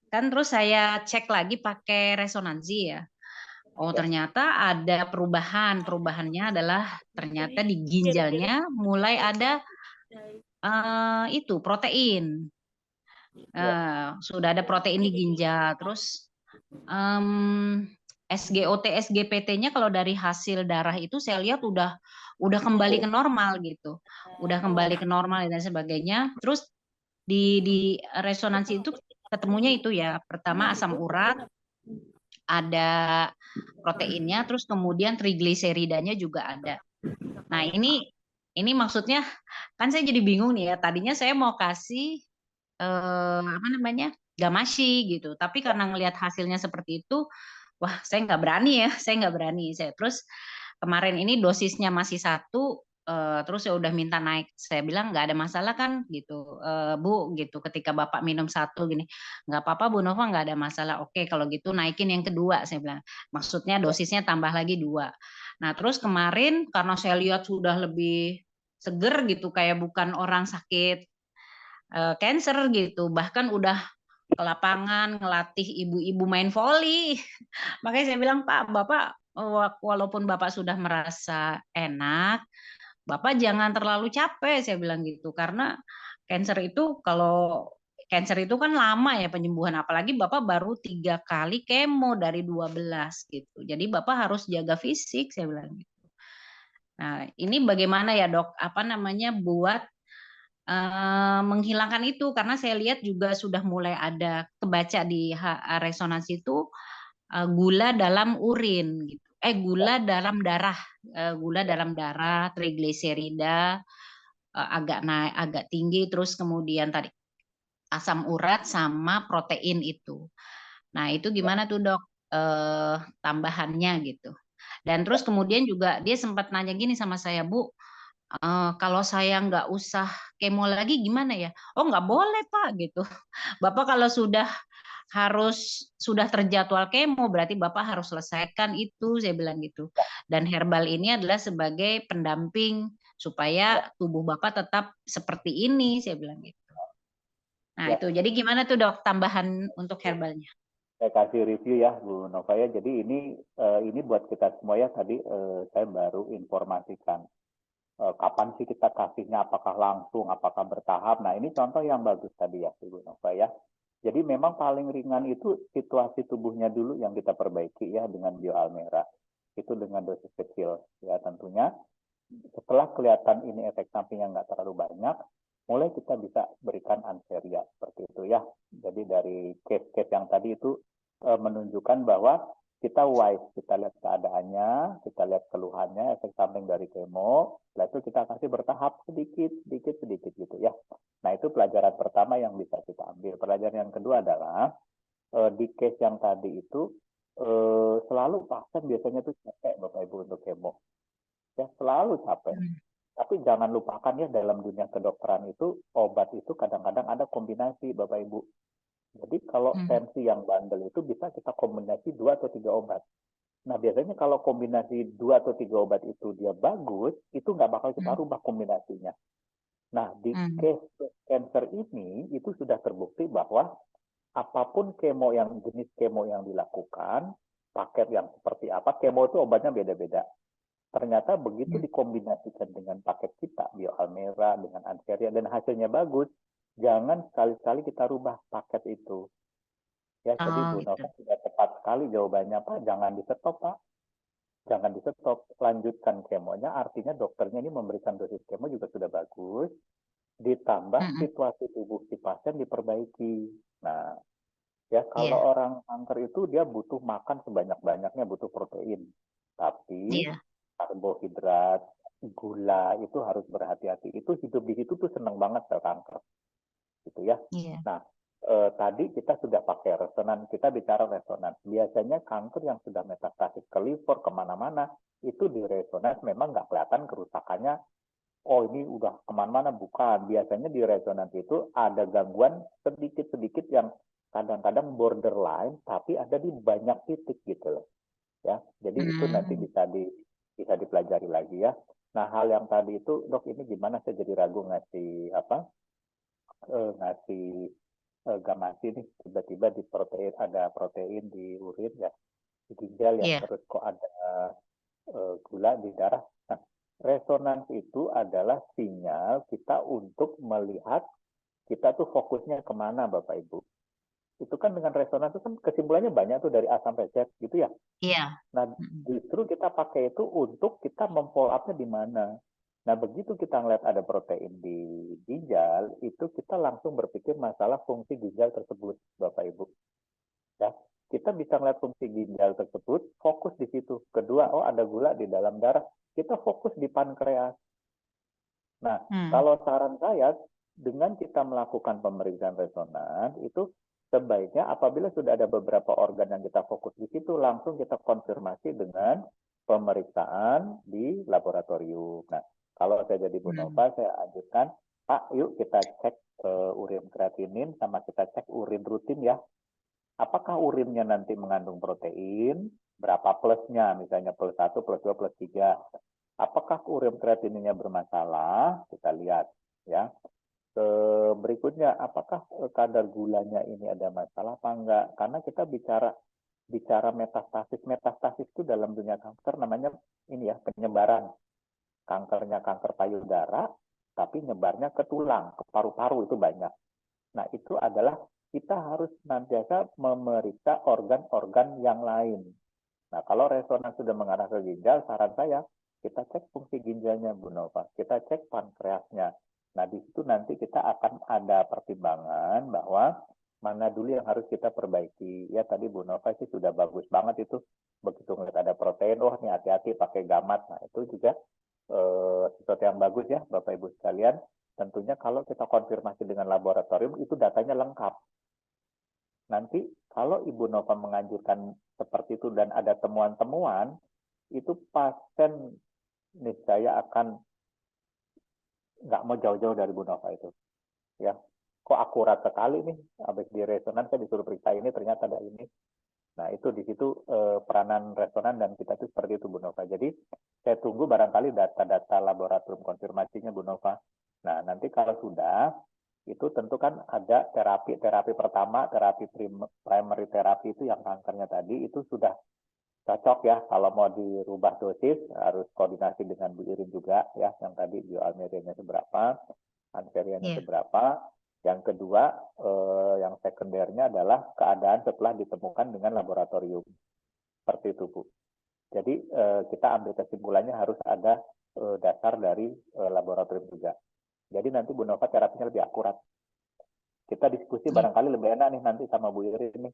kan terus saya cek lagi pakai resonansi ya. Oh ternyata ada perubahannya adalah ternyata di ginjalnya mulai ada itu protein. Sudah ada protein di ginjal. Terus SGOT, SGPT-nya kalau dari hasil darah itu saya lihat udah kembali ke normal gitu. Udah kembali ke normal dan sebagainya. Terus di resonansi itu ketemunya itu ya, pertama asam urat, ada proteinnya, terus kemudian trigliseridanya juga ada. Nah, ini maksudnya kan saya jadi bingung nih ya. Tadinya saya mau kasih gamashi gitu, tapi karena ngelihat hasilnya seperti itu, wah saya nggak berani ya, saya terus kemarin ini dosisnya masih 1, terus ya udah minta naik. Saya bilang nggak ada masalah kan gitu, Bu gitu. Ketika Bapak minum 1 gini, nggak apa-apa Bu Nova, nggak ada masalah. Oke kalau gitu naikin yang kedua, saya bilang. Maksudnya dosisnya tambah lagi 2. Nah terus kemarin karena saya lihat sudah lebih seger gitu, kayak bukan orang sakit cancer gitu, bahkan udah ke lapangan ngelatih ibu-ibu main voli. Makanya saya bilang, Pak, Bapak walaupun Bapak sudah merasa enak, Bapak jangan terlalu capek, saya bilang gitu. Karena cancer itu kan lama ya penyembuhan, apalagi Bapak baru 3 kali kemo dari 12 gitu. Jadi Bapak harus jaga fisik, saya bilang gitu. Nah, ini bagaimana ya, Dok? Buat menghilangkan itu, karena saya lihat juga sudah mulai ada kebaca di resonansi itu gula dalam urin gitu. Gula dalam darah, trigliserida agak tinggi, terus kemudian tadi asam urat sama protein itu. Nah, itu gimana tuh, Dok? Tambahannya gitu. Dan terus kemudian juga dia sempat nanya gini sama saya, Bu, kalau saya nggak usah kemo lagi gimana ya? Oh nggak boleh Pak gitu. Bapak kalau sudah terjadwal kemo berarti Bapak harus selesaikan itu, saya bilang gitu. Dan herbal ini adalah sebagai pendamping supaya tubuh Bapak tetap seperti ini, saya bilang gitu. Nah itu, jadi gimana tuh Dok tambahan untuk herbalnya? Saya kasih review ya Bu Nova ya. Jadi ini buat kita semua ya, tadi saya baru informasikan. Kapan sih kita kasihnya, apakah langsung, apakah bertahap. Nah ini contoh yang bagus tadi ya Ibu Nova ya. Jadi memang paling ringan itu situasi tubuhnya dulu yang kita perbaiki ya dengan Bio Almera. Itu dengan dosis kecil ya tentunya. Setelah kelihatan ini efek sampingnya nggak terlalu banyak, mulai kita bisa berikan Anseria seperti itu ya. Jadi dari case-case yang tadi itu menunjukkan bahwa kita wise, kita lihat keadaannya, kita lihat keluhannya, efek samping dari kemo, setelah itu kita kasih bertahap sedikit gitu ya. Nah itu pelajaran pertama yang bisa kita ambil. Pelajaran yang kedua adalah di case yang tadi itu selalu pasien biasanya tuh capek Bapak Ibu untuk kemo, ya selalu capek. Tapi jangan lupakan ya dalam dunia kedokteran itu obat itu kadang-kadang ada kombinasi Bapak Ibu. Jadi kalau tensi yang bandel itu bisa kita kombinasi 2 atau 3 obat. Nah biasanya kalau kombinasi 2 atau 3 obat itu dia bagus, itu nggak bakal kita rubah kombinasinya. Nah di case cancer ini itu sudah terbukti bahwa apapun jenis kemo yang dilakukan, paket yang seperti apa, kemo itu obatnya beda-beda. Ternyata begitu dikombinasikan dengan paket kita, BioAlmera dengan Anseria, dan hasilnya bagus, jangan sekali-sekali kita rubah paket itu. Ya, jadi Bu Nova sudah tepat sekali jawabannya, Pak. Jangan di-stop, Pak. Jangan di-stop. Lanjutkan kemonya, artinya dokternya ini memberikan dosis kemo juga sudah bagus, ditambah situasi tubuh si pasien diperbaiki. Nah, ya kalau orang kanker itu dia butuh makan sebanyak-banyaknya, butuh protein. Tapi karbohidrat, gula itu harus berhati-hati. Itu hidup di situ tuh seneng banget sel kanker, gitu ya. Nah, tadi kita sudah pakai resonan, kita bicara resonan. Biasanya kanker yang sudah metastasis ke liver, kemana-mana, itu di resonans memang nggak kelihatan kerusakannya. Oh ini udah kemana-mana, bukan. Biasanya di resonans itu ada gangguan sedikit-sedikit yang kadang-kadang borderline, tapi ada di banyak titik gitu loh. Ya, jadi itu nanti bisa dipelajari lagi ya. Nah hal yang tadi itu dok ini gimana saya jadi ragu ngasih gamasi nih tiba-tiba di protein ada protein di urin ya di ginjal ya terus kok ada gula di darah. Nah resonans itu adalah sinyal kita untuk melihat kita tuh fokusnya kemana Bapak Ibu. Itu kan dengan resonans itu kan kesimpulannya banyak tuh dari A sampai Z gitu ya. Iya. Nah, justru kita pakai itu untuk kita memfollow up-nya di mana. Nah, begitu kita ngeliat ada protein di ginjal, itu kita langsung berpikir masalah fungsi ginjal tersebut, Bapak Ibu. Ya, kita bisa ngeliat fungsi ginjal tersebut, fokus di situ. Kedua, oh ada gula di dalam darah, kita fokus di pankreas. Nah, kalau saran saya, dengan kita melakukan pemeriksaan resonan, itu sebaiknya apabila sudah ada beberapa organ yang kita fokus di situ, langsung kita konfirmasi dengan pemeriksaan di laboratorium. Nah, kalau saya jadi Bu Nova, saya ajukan, Pak, yuk kita cek urin kreatinin, sama kita cek urin rutin ya. Apakah urinnya nanti mengandung protein, berapa plusnya, misalnya plus 1, plus 2, plus 3. Apakah urin kreatininnya bermasalah? Kita lihat ya. Berikutnya, apakah kadar gulanya ini ada masalah apa enggak? Karena kita bicara metastasis. Metastasis itu dalam dunia kanker namanya ini ya, penyebaran. Kankernya kanker payudara, tapi nyebarnya ke tulang, ke paru-paru itu banyak. Nah, itu adalah kita harus senantiasa memeriksa organ-organ yang lain. Nah, kalau resonans sudah mengarah ke ginjal, saran saya, kita cek fungsi ginjalnya, Bu Nova. Kita cek pankreasnya. Nah, di situ nanti kita akan ada pertimbangan bahwa mana dulu yang harus kita perbaiki. Ya, tadi Bu Nova sih sudah bagus banget itu. Begitu ngeliat ada protein, oh ini hati-hati pakai gamat. Nah, itu juga sesuatu yang bagus ya, Bapak Ibu sekalian. Tentunya kalau kita konfirmasi dengan laboratorium, itu datanya lengkap. Nanti kalau Ibu Nova menganjurkan seperti itu dan ada temuan-temuan, itu pasien niscaya akan nggak mau jauh-jauh dari Bu Nova itu. Ya, kok akurat sekali nih, habis di resonan saya disuruh periksa ini, ternyata ada ini. Nah, itu di situ peranan resonan dan kita itu seperti itu Bu Nova. Jadi, saya tunggu barangkali data-data laboratorium konfirmasinya Bu Nova. Nah, nanti kalau sudah, itu tentu kan ada terapi pertama, terapi primary terapi itu yang kankernya tadi, itu sudah cocok ya. Kalau mau dirubah dosis, harus koordinasi dengan Bu Irin juga ya, yang tadi BioAlmera-nya seberapa, Anseria-nya seberapa. Yang kedua, yang sekundernya adalah keadaan setelah ditemukan dengan laboratorium. Seperti itu, Bu. Jadi, kita ambil kesimpulannya harus ada dasar dari laboratorium juga. Jadi nanti Bu Nova terapinya lebih akurat. Kita diskusi barangkali lebih enak nih nanti sama Bu Irin nih.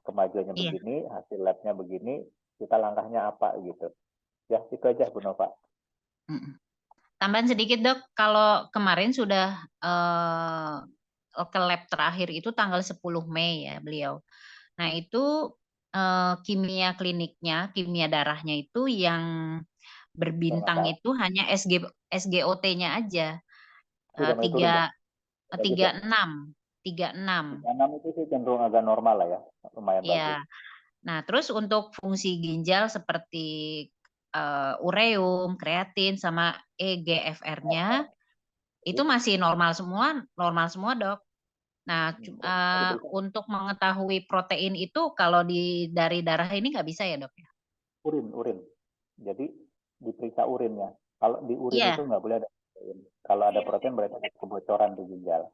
kemajuannya Iya. begini, hasil labnya begini, kita langkahnya apa gitu. Ya, itu aja Bu Nova. Tambahan sedikit dok, kalau kemarin sudah ke lab terakhir itu tanggal 10 Mei ya beliau. Nah itu kimia kliniknya, kimia darahnya itu yang berbintang Kalau nggak itu hanya SGOT-nya aja. sudah mulai turun ya. Bagus ya. 36. 36. 36 itu sih cenderung agak normal lah ya, lumayan bagus. Ya. Nah, terus untuk fungsi ginjal seperti ureum, kreatin, sama EGFR-nya itu masih normal semua dok. Nah, untuk mengetahui protein itu kalau dari darah ini nggak bisa ya dok ya? Urin. Jadi diperiksa urinnya. Kalau di urin Iya. itu nggak boleh ada protein. Kalau ada protein berarti ada kebocoran di ginjal.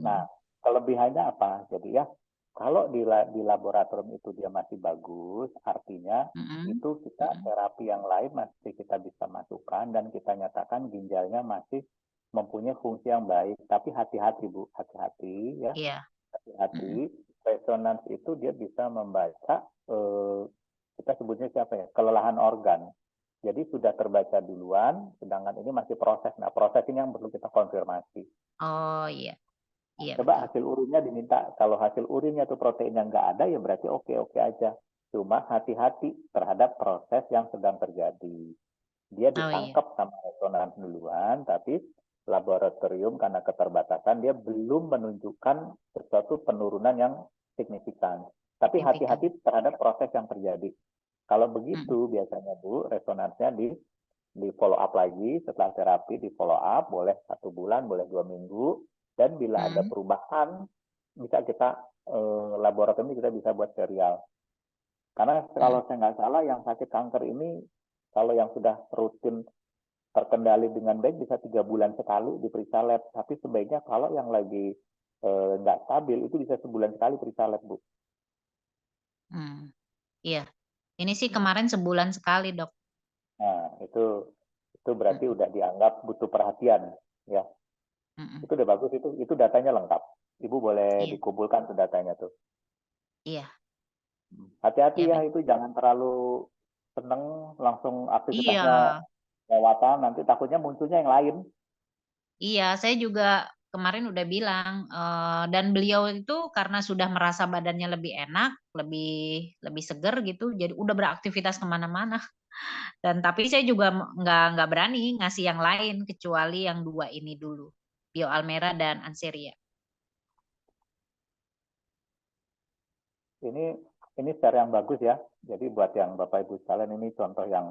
Nah, kelebihannya apa? Jadi ya, kalau di laboratorium itu dia masih bagus, artinya itu kita terapi yang lain masih kita bisa masukkan dan kita nyatakan ginjalnya masih mempunyai fungsi yang baik. Tapi hati-hati Bu, hati-hati ya. Iya. Hati-hati, resonans itu dia bisa membaca kita sebutnya siapa ya? Kelelahan organ. Jadi sudah terbaca duluan, sedangkan ini masih proses. Nah, proses ini yang perlu kita konfirmasi. Oh iya. Iya, Coba betul. hasil urinnya diminta. Kalau hasil urinnya itu proteinnya nggak ada, ya berarti oke-oke aja. Cuma hati-hati terhadap proses yang sedang terjadi. Dia ditangkap sama resonans duluan, tapi laboratorium karena keterbatasan dia belum menunjukkan sesuatu penurunan yang signifikan. Tapi hati-hati terhadap proses yang terjadi. Kalau begitu biasanya Bu, resonansnya di follow up lagi setelah terapi, di follow up boleh 1 bulan, boleh 2 minggu, dan bila ada perubahan bisa kita laboratorium kita bisa buat serial. Karena kalau saya nggak salah yang sakit kanker ini kalau yang sudah rutin terkendali dengan baik bisa 3 bulan sekali diperiksa lab. Tapi sebaiknya kalau yang lagi nggak stabil itu bisa sebulan sekali periksa lab Bu. Iya. Ini sih kemarin sebulan sekali dok. Nah itu berarti udah dianggap butuh perhatian ya. Itu udah bagus, itu datanya lengkap. Ibu boleh dikumpulkan tuh datanya tuh. Iya. Hati-hati ya, itu jangan terlalu seneng langsung aktivitasnya lewatan, nanti takutnya munculnya yang lain. Iya, saya juga kemarin udah bilang dan beliau itu karena sudah merasa badannya lebih enak, lebih seger gitu, jadi udah beraktivitas kemana-mana. Dan tapi saya juga nggak berani ngasih yang lain kecuali yang 2 ini dulu, Bio Almera dan Anseria. Ini share yang bagus ya. Jadi buat yang Bapak Ibu sekalian ini contoh yang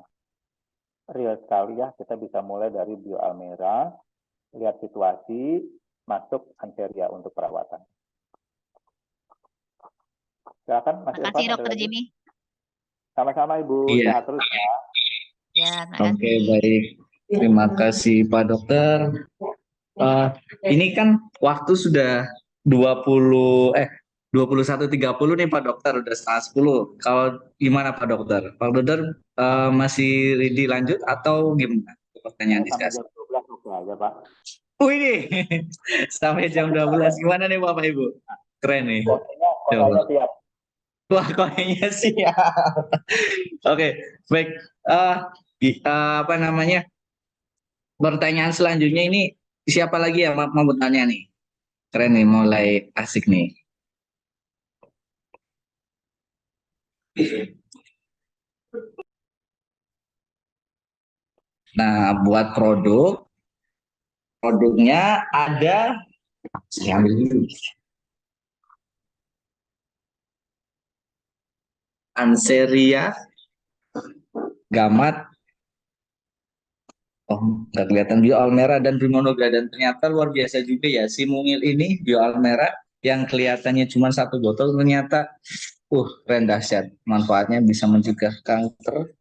real sekali ya. Kita bisa mulai dari Bio Almera, lihat situasi, masuk Anseria untuk perawatan. Silakan Mas Irfan. Terima kasih Dokter Jimmy. Sama-sama Ibu, sehat terus ya. Ya, terima kasih. Oke, baik. Terima kasih Pak Dokter. Ini kan waktu sudah 21.30 nih Pak Dokter, udah 9:30. Kalau gimana Pak Dokter? Pak Dokter masih ready lanjut atau gimana? Pertanyaan diskusi. Sampai jam 12 oke aja Pak. Wih, sampai jam 12. Gimana nih Bapak Ibu? Keren nih. Kodenya siap. Wah, kodenya siap. Oke, baik. Apa namanya? Pertanyaan selanjutnya ini siapa lagi ya mau bertanya nih? Keren nih, mulai asik nih. Nah, buat produknya ada, saya ambil dulu. Anseria, Gamat, nggak kelihatan, Bio Almera dan Primonogra, dan ternyata luar biasa juga ya si mungil ini Bio Almera yang kelihatannya cuma 1 botol ternyata keren dahsyat, manfaatnya bisa mencegah kanker.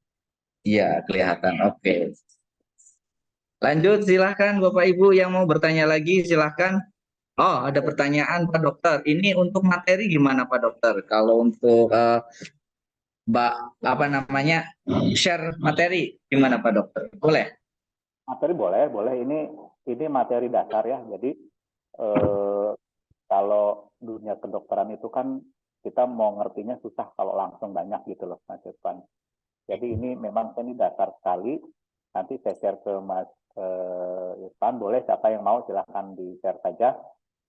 Iya, kelihatan. Oke. Lanjut, silahkan Bapak Ibu yang mau bertanya lagi, silahkan. Oh, ada pertanyaan Pak Dokter. Ini untuk materi gimana Pak Dokter? Kalau untuk share materi gimana Pak Dokter? Boleh? Materi boleh. Ini materi dasar ya. Jadi kalau dunia kedokteran itu kan kita mau ngertinya susah kalau langsung banyak gitu loh Mas Irfan. Jadi ini memang ini dasar sekali. Nanti saya share ke Mas Irfan, boleh siapa yang mau silahkan di-share saja.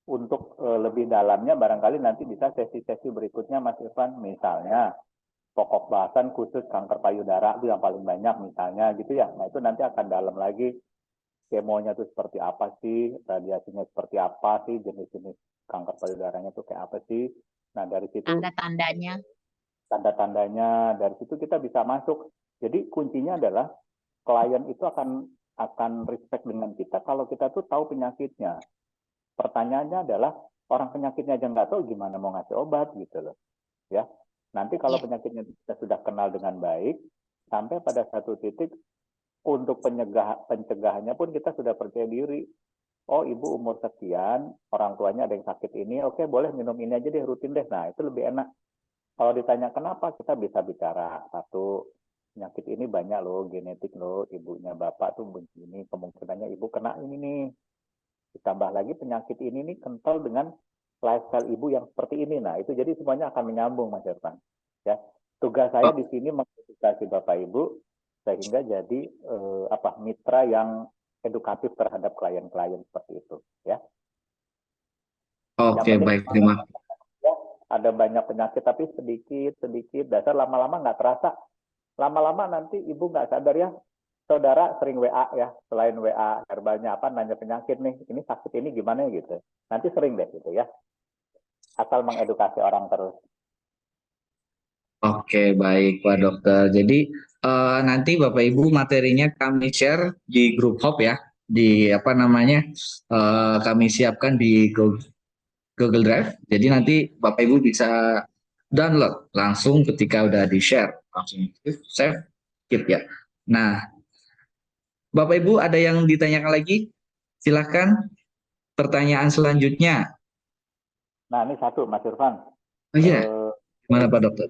Untuk lebih dalamnya barangkali nanti bisa sesi-sesi berikutnya Mas Irfan, misalnya pokok bahasan khusus kanker payudara itu yang paling banyak misalnya gitu ya. Nah itu nanti akan dalam lagi, kemonya itu seperti apa sih, radiasinya seperti apa sih, jenis-jenis kanker payudaranya itu kayak apa sih. Nah dari situ Tanda-tandanya. tanda-tandanya, dari situ kita bisa masuk. Jadi kuncinya adalah klien itu akan respect dengan kita kalau kita tuh tahu penyakitnya. Pertanyaannya adalah orang penyakitnya aja nggak tahu gimana mau ngasih obat gitu loh, ya. Nanti kalau penyakitnya kita sudah kenal dengan baik, sampai pada satu titik untuk pencegahannya pun kita sudah percaya diri. Oh ibu umur sekian, orang tuanya ada yang sakit ini, oke boleh minum ini aja deh, rutin deh. Nah itu lebih enak. Kalau ditanya kenapa, kita bisa bicara satu, penyakit ini banyak loh, genetik loh, ibunya bapak tuh begini, kemungkinannya ibu kena ini nih. Ditambah lagi penyakit ini nih kental dengan lifestyle ibu yang seperti ini. Nah itu jadi semuanya akan menyambung Mas Irfan. Ya, tugas saya di sini mengedukasi bapak ibu sehingga jadi mitra yang edukatif terhadap klien-klien seperti itu. Ya. Oke, baik, terima kasih. Ada banyak penyakit tapi sedikit dasar lama-lama nggak terasa, lama-lama nanti ibu nggak sadar ya, saudara sering WA ya, selain WA herbalnya apa nanya penyakit nih, ini sakit ini gimana gitu, nanti sering deh gitu ya, asal mengedukasi orang terus. Oke, baik Pak Dokter. Jadi nanti Bapak Ibu materinya kami share di grup Hop ya, di kami siapkan di Google Drive. Jadi nanti Bapak Ibu bisa download langsung ketika udah di-share. Langsung save, keep ya. Nah, Bapak Ibu ada yang ditanyakan lagi? Silahkan pertanyaan selanjutnya. Nah ini satu Mas Irfan. Oh iya, gimana Pak Dokter?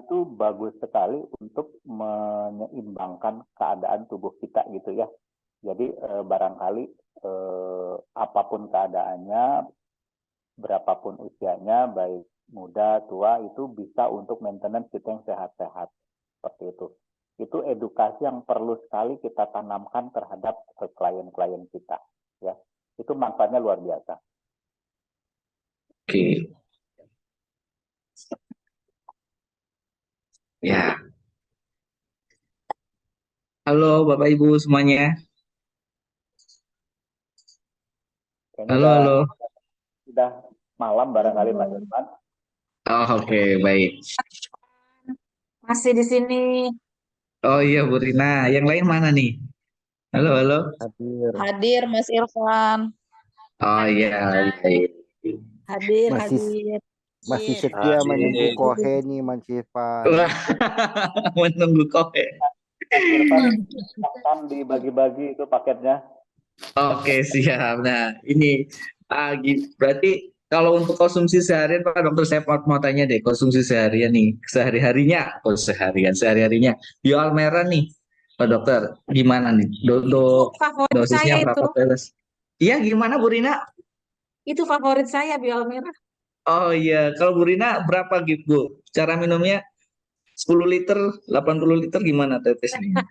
Itu bagus sekali untuk menyeimbangkan keadaan tubuh kita gitu ya. Jadi barangkali apapun keadaannya, berapapun usianya, baik muda, tua, itu bisa untuk maintenance kita yang sehat-sehat. Seperti itu. Itu edukasi yang perlu sekali kita tanamkan terhadap klien-klien kita. Ya, itu manfaatnya luar biasa. Oke. Ya. Halo Bapak Ibu semuanya. Halo. Sudah malam barangkali Mas Irfan. Oh, oke, baik. Masih di sini. Oh iya Bu Rina, yang lain mana nih? Halo. Hadir Mas Irfan. Oh iya, baik. Hadir. Masih setia menunggu Kohe nih Mas Irfan. Menunggu Kohe. Mas Irfan, akan dibagi-bagi itu paketnya. Oke, siap. Nah, ini berarti kalau untuk konsumsi seharian Pak Dokter, saya mau tanya deh, konsumsi seharian nih, sehari-harinya Bioal Merah nih Pak Dokter, gimana nih? Dosisnya berapa tetes? Iya, gimana Bu Rina? Itu favorit saya Bioal Merah. Oh iya, kalau Bu Rina berapa gitu Bu? Cara minumnya 10 liter, 80 liter gimana tetesnya?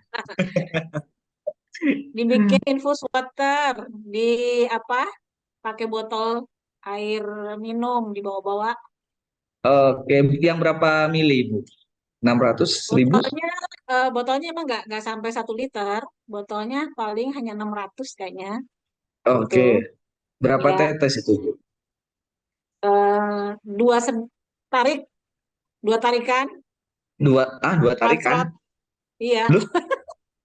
Dibikin infus water, pakai botol air minum dibawa-bawa. Oke, yang berapa mili Bu? 600, 1000? Botolnya emang nggak sampai 1 liter, botolnya paling hanya 600 kayaknya. Oke, Gitu. berapa Ya. tetes itu Bu? Dua tarikan. Dua tarikan? Iya. Loh,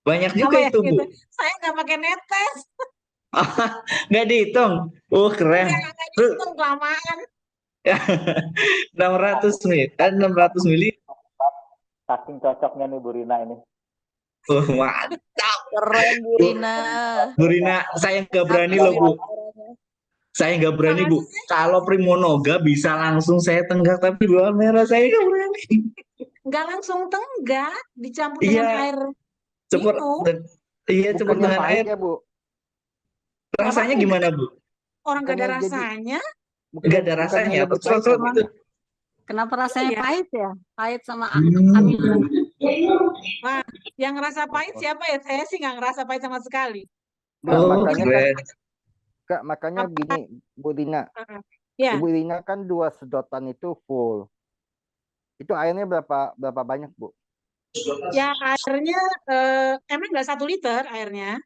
banyak juga itu Bu. Saya nggak pakai netes. Nggak dihitung. Keren. Nggak dihitung, kelamaan. 600 mili. Saking cocoknya nih Bu Rina ini. Mantap. Keren Bu Rina. Bu Rina, saya nggak berani loh Bu. Saya nggak berani Bu. Kalau Primonoga bisa langsung saya tenggak, tapi Bioal Merah saya nggak berani. Nggak langsung tenggak, dicampur dengan air minum. Iya, campur dengan air. Ya, Bu. Rasanya gimana Bu? Orang nggak ada rasanya. Nggak ada rasanya. Gitu. Kenapa Oh rasanya ya, pahit ya? Pahit sama Hmm. amino. wah, yang ngerasa pahit siapa ya? Saya sih nggak ngerasa pahit sama sekali. Kak, Oh, makanya kan, keren. Kak, makanya Apa? gini, Bu Dina. Ya, Bu Dina kan 2 sedotan itu full. Itu airnya berapa banyak, Bu? ya airnya emang nggak 1 liter airnya,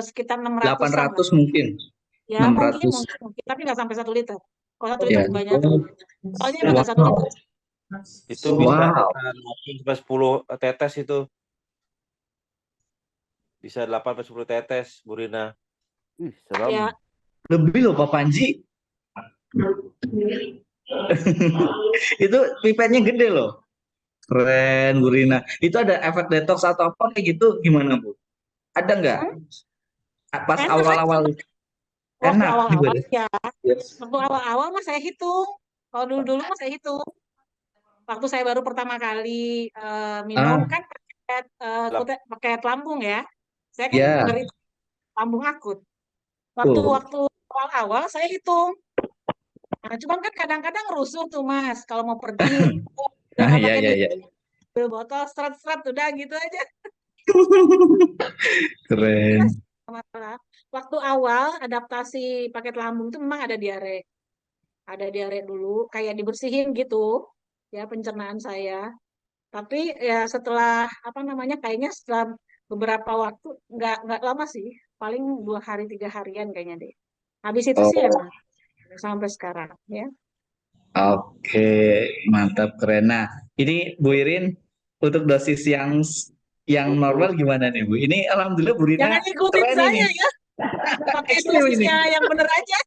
sekitar 600-an lah. 800 mungkin. Ya mungkin 600. tapi nggak sampai 1 liter. Kalau 1 liter Ya. kebanyakan. Soalnya emang nggak 1 liter. Wow. Itu bisa Wow. 8 sampai 10 tetes itu. Bisa 8 sampai 10 tetes, Bu Rina. Ih, serem. Ya, Lebih loh Pak Panji. Itu pipetnya gede loh. Keren, Bu Rina. Itu ada efek detox atau apa kayak gitu gimana, Bu? Ada nggak? Pas enak aja. awal-awal Waktu enak awal-awal juga. ya. Waktu awal-awal mah saya hitung. Kalau dulu-dulu mah saya hitung. Waktu saya baru pertama kali minum Ah, kan pakai lambung ya. Saya kan ya. menderita lambung akut. Oh. Waktu awal-awal saya hitung. Nah, cuman kan kadang-kadang rusuh tuh Mas kalau mau pergi. Udah Ah, nggak ya pakai ya ya. botol seret-seret udah gitu aja. Keren. Jelas masalah. Waktu awal adaptasi paket lambung itu memang ada diare. Ada diare dulu, kayak dibersihin gitu ya pencernaan saya. Tapi ya setelah apa namanya kayaknya setelah beberapa waktu nggak lama sih, paling 2 hari 3 harian kayaknya deh. Habis itu sih Oh, emang sampai sekarang ya. oke, mantap keren. Nah, ini Bu Irin untuk dosis yang normal gimana nih Bu? Ini alhamdulillah Bu Rina Jangan ikutin keren ini. saya ya, pakai Ekstrim ini. dosisnya yang bener aja.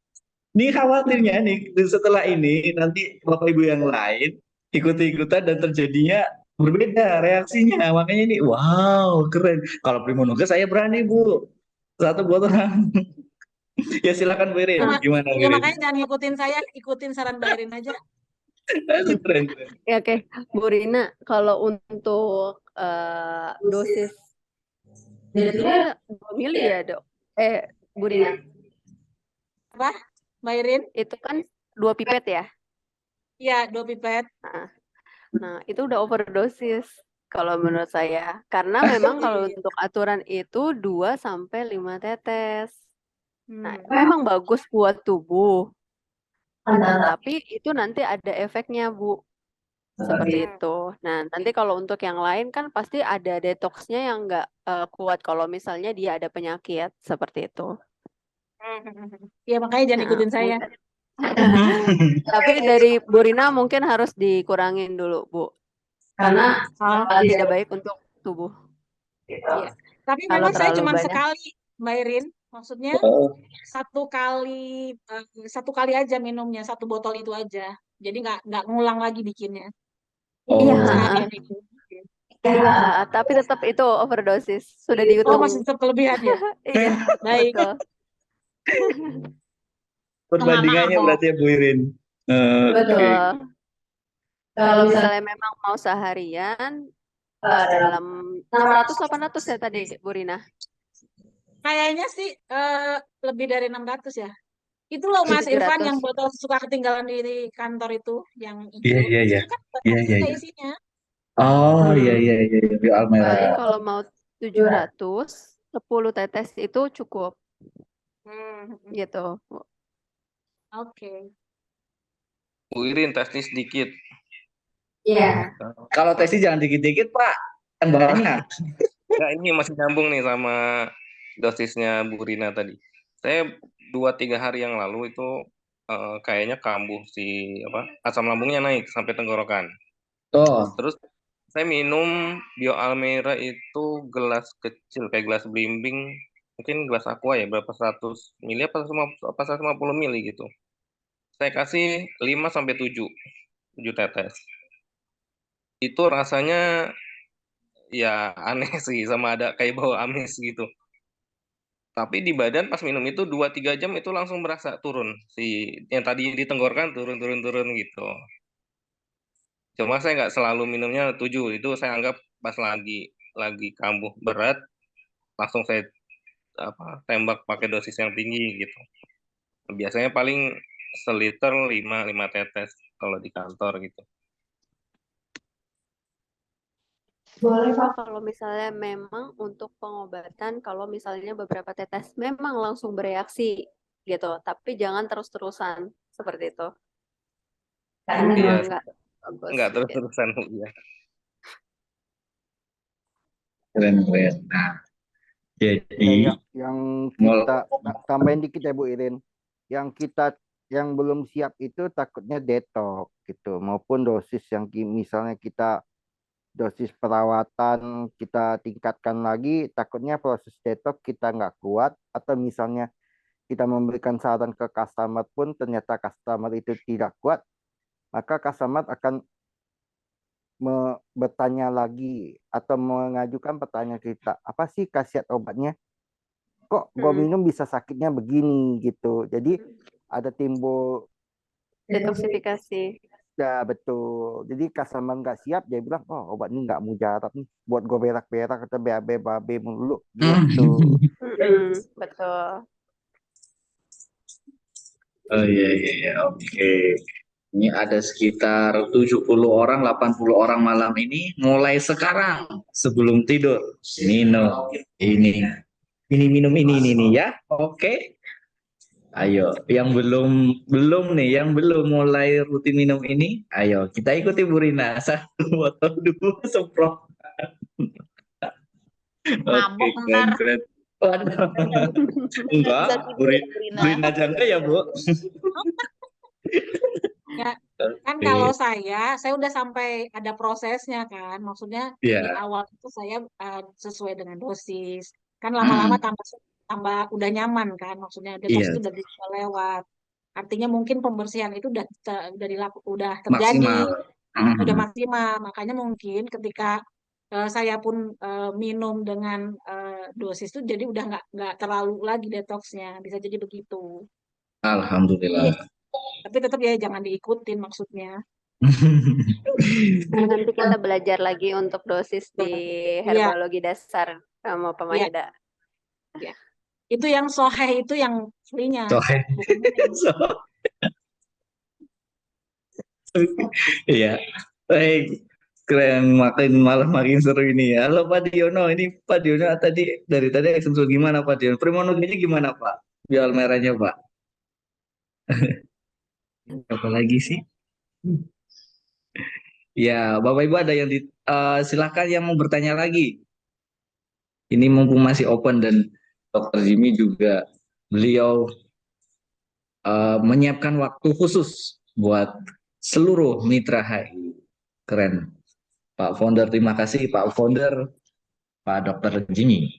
Ini khawatirnya nih setelah ini nanti Bapak Ibu yang lain ikut-ikutan dan terjadinya berbeda reaksinya. Makanya ini wow keren. Kalau Primonoga saya berani Bu. Satu botolan. Ya silakan Bu Irin. Ya, Gimana Bu ya Irin? makanya jangan ngikutin saya, ikutin saran Bairin aja. Aduh, keren, keren. Ya, oke, Bu Rina, kalau untuk dosis dosisnya 2 mili ya, Dok? Bu Rina, Apa, Bairin? itu kan 2 pipet ya? Ya, 2 pipet. Nah, itu udah overdosis kalau menurut saya. Karena memang kalau untuk aturan itu 2 sampai 5 tetes. Nah, memang bagus buat tubuh. Tapi itu nanti ada efeknya, Bu. Seperti itu. Nah, nanti kalau untuk yang lain kan pasti ada detoxnya yang nggak kuat kalau misalnya dia ada penyakit seperti itu. Ya makanya jangan Nah, ikutin saya. tapi dari Bu Rina mungkin harus dikurangin dulu, Bu. Karena tidak baik untuk tubuh. Iya. Tapi Kalau memang saya terlalu cuma banyak. sekali, Mbak Irin. Maksudnya satu kali aja minumnya, 1 botol itu aja. Jadi nggak ngulang lagi bikinnya. Iya, Sekalian itu. iya, tapi tetap itu overdosis. Sudah Oh, dihitung. masih tetap kelebihan ya? Iya, Baik. betul. Perbandingannya berarti ya Bu Irin. Betul. Kalau misalnya memang mau seharian dalam 600-800 ya tadi Bu Rina. Kayaknya sih lebih dari 600 ya. Itu loh Mas 700. Irfan yang botol suka ketinggalan di kantor itu, yang Iya hijau. iya iya. Itu kan Iya banyak iya juga iya. isinya. Oh iya iya iya iya. Bio Almera. Paling kalau mau 700, 10 tetes itu cukup. Gitu. Oke. Bu Irin tesnya sedikit. Iya. Kalau tesnya jangan dikit-dikit Pak. Kan banyak. Nah, ini masih nyambung nih sama dosisnya Bu Rina tadi. Saya 2-3 hari yang lalu itu kayaknya kambuh si asam lambungnya naik sampai tenggorokan. Oh. Terus saya minum Bio Almera itu gelas kecil kayak gelas belimbing, mungkin gelas aqua ya, berapa 100 mili apa 150 mili gitu. Saya kasih 5 sampai 7 tetes. Itu rasanya ya aneh sih, sama ada kayak bau amis gitu. Tapi di badan pas minum itu 2-3 jam itu langsung berasa turun. Yang tadi di tenggorokan turun gitu. Cuma saya nggak selalu minumnya 7, itu saya anggap pas lagi kambuh berat, langsung saya tembak pakai dosis yang tinggi gitu. Biasanya paling 1 liter 5 tetes kalau di kantor gitu. Boleh Pak kalau misalnya memang untuk pengobatan, kalau misalnya beberapa tetes memang langsung bereaksi gitu, tapi jangan terus-terusan seperti itu. Karena Iya, memang nggak bagus nggak gitu. terus-terusan ya. Keren-keren. Nah, Ya, jadi yang mul- kita tambahin dikit ya Bu Irin. Yang belum siap itu takutnya detox gitu, maupun dosis yang misalnya kita dosis perawatan kita tingkatkan lagi, takutnya proses detox kita nggak kuat, atau misalnya kita memberikan saran ke customer pun ternyata customer itu tidak kuat, maka customer akan bertanya lagi atau mengajukan pertanyaan ke kita, apa sih khasiat obatnya? Kok gue minum bisa sakitnya begini gitu. Jadi ada timbul Detoksifikasi. ya betul. Jadi customer nggak siap, dia bilang, oh obat ini nggak mujarab nih, buat gue berak-berak atau BAB mulu gitu. Betul. oh iya iya iya, oke. Ini ada sekitar 70 orang, 80 orang malam ini mulai sekarang sebelum tidur minum ini minum ini nih ya. Oke. Ayo, yang belum nih, yang belum mulai rutin minum ini, ayo kita ikuti Bu Rina. 1 botol dulu semprot. Oke, Mabok keren ntar. keren. Waduh. Enggak, Bu Rina aja enggak ya, Bu? Ya, kan kalau saya udah sampai ada prosesnya kan, maksudnya di Iya. awal itu saya sesuai dengan dosis, kan lama-lama tambah udah nyaman kan, maksudnya detox Iya. itu udah bisa lewat, artinya mungkin pembersihan itu udah terjadi, Maksimal. udah maksimal, makanya mungkin ketika saya pun minum dengan dosis itu jadi udah nggak terlalu lagi detoxnya, bisa jadi begitu. Alhamdulillah. Tapi tetap ya jangan diikutin maksudnya. Nanti kita belajar lagi untuk dosis di herbologi dasar sama Pak Iya. Maeda. Ya. Itu yang soheh itu yang aslinya. Soheh. Iya. Baik. Keren, makin seru ini ya. Halo Pak Diono, ini Pak Diono tadi dari tadi eksensul gimana Pak Diono? Primonologinya gimana Pak? Biol merahnya Pak. Apa lagi sih? Ya, Bapak Ibu ada yang silahkan yang mau bertanya lagi. Ini mumpung masih open dan Dr. Jimmy juga beliau menyiapkan waktu khusus buat seluruh mitra HI. Keren. Pak Founder, terima kasih Pak Founder, Pak Dr. Jimmy.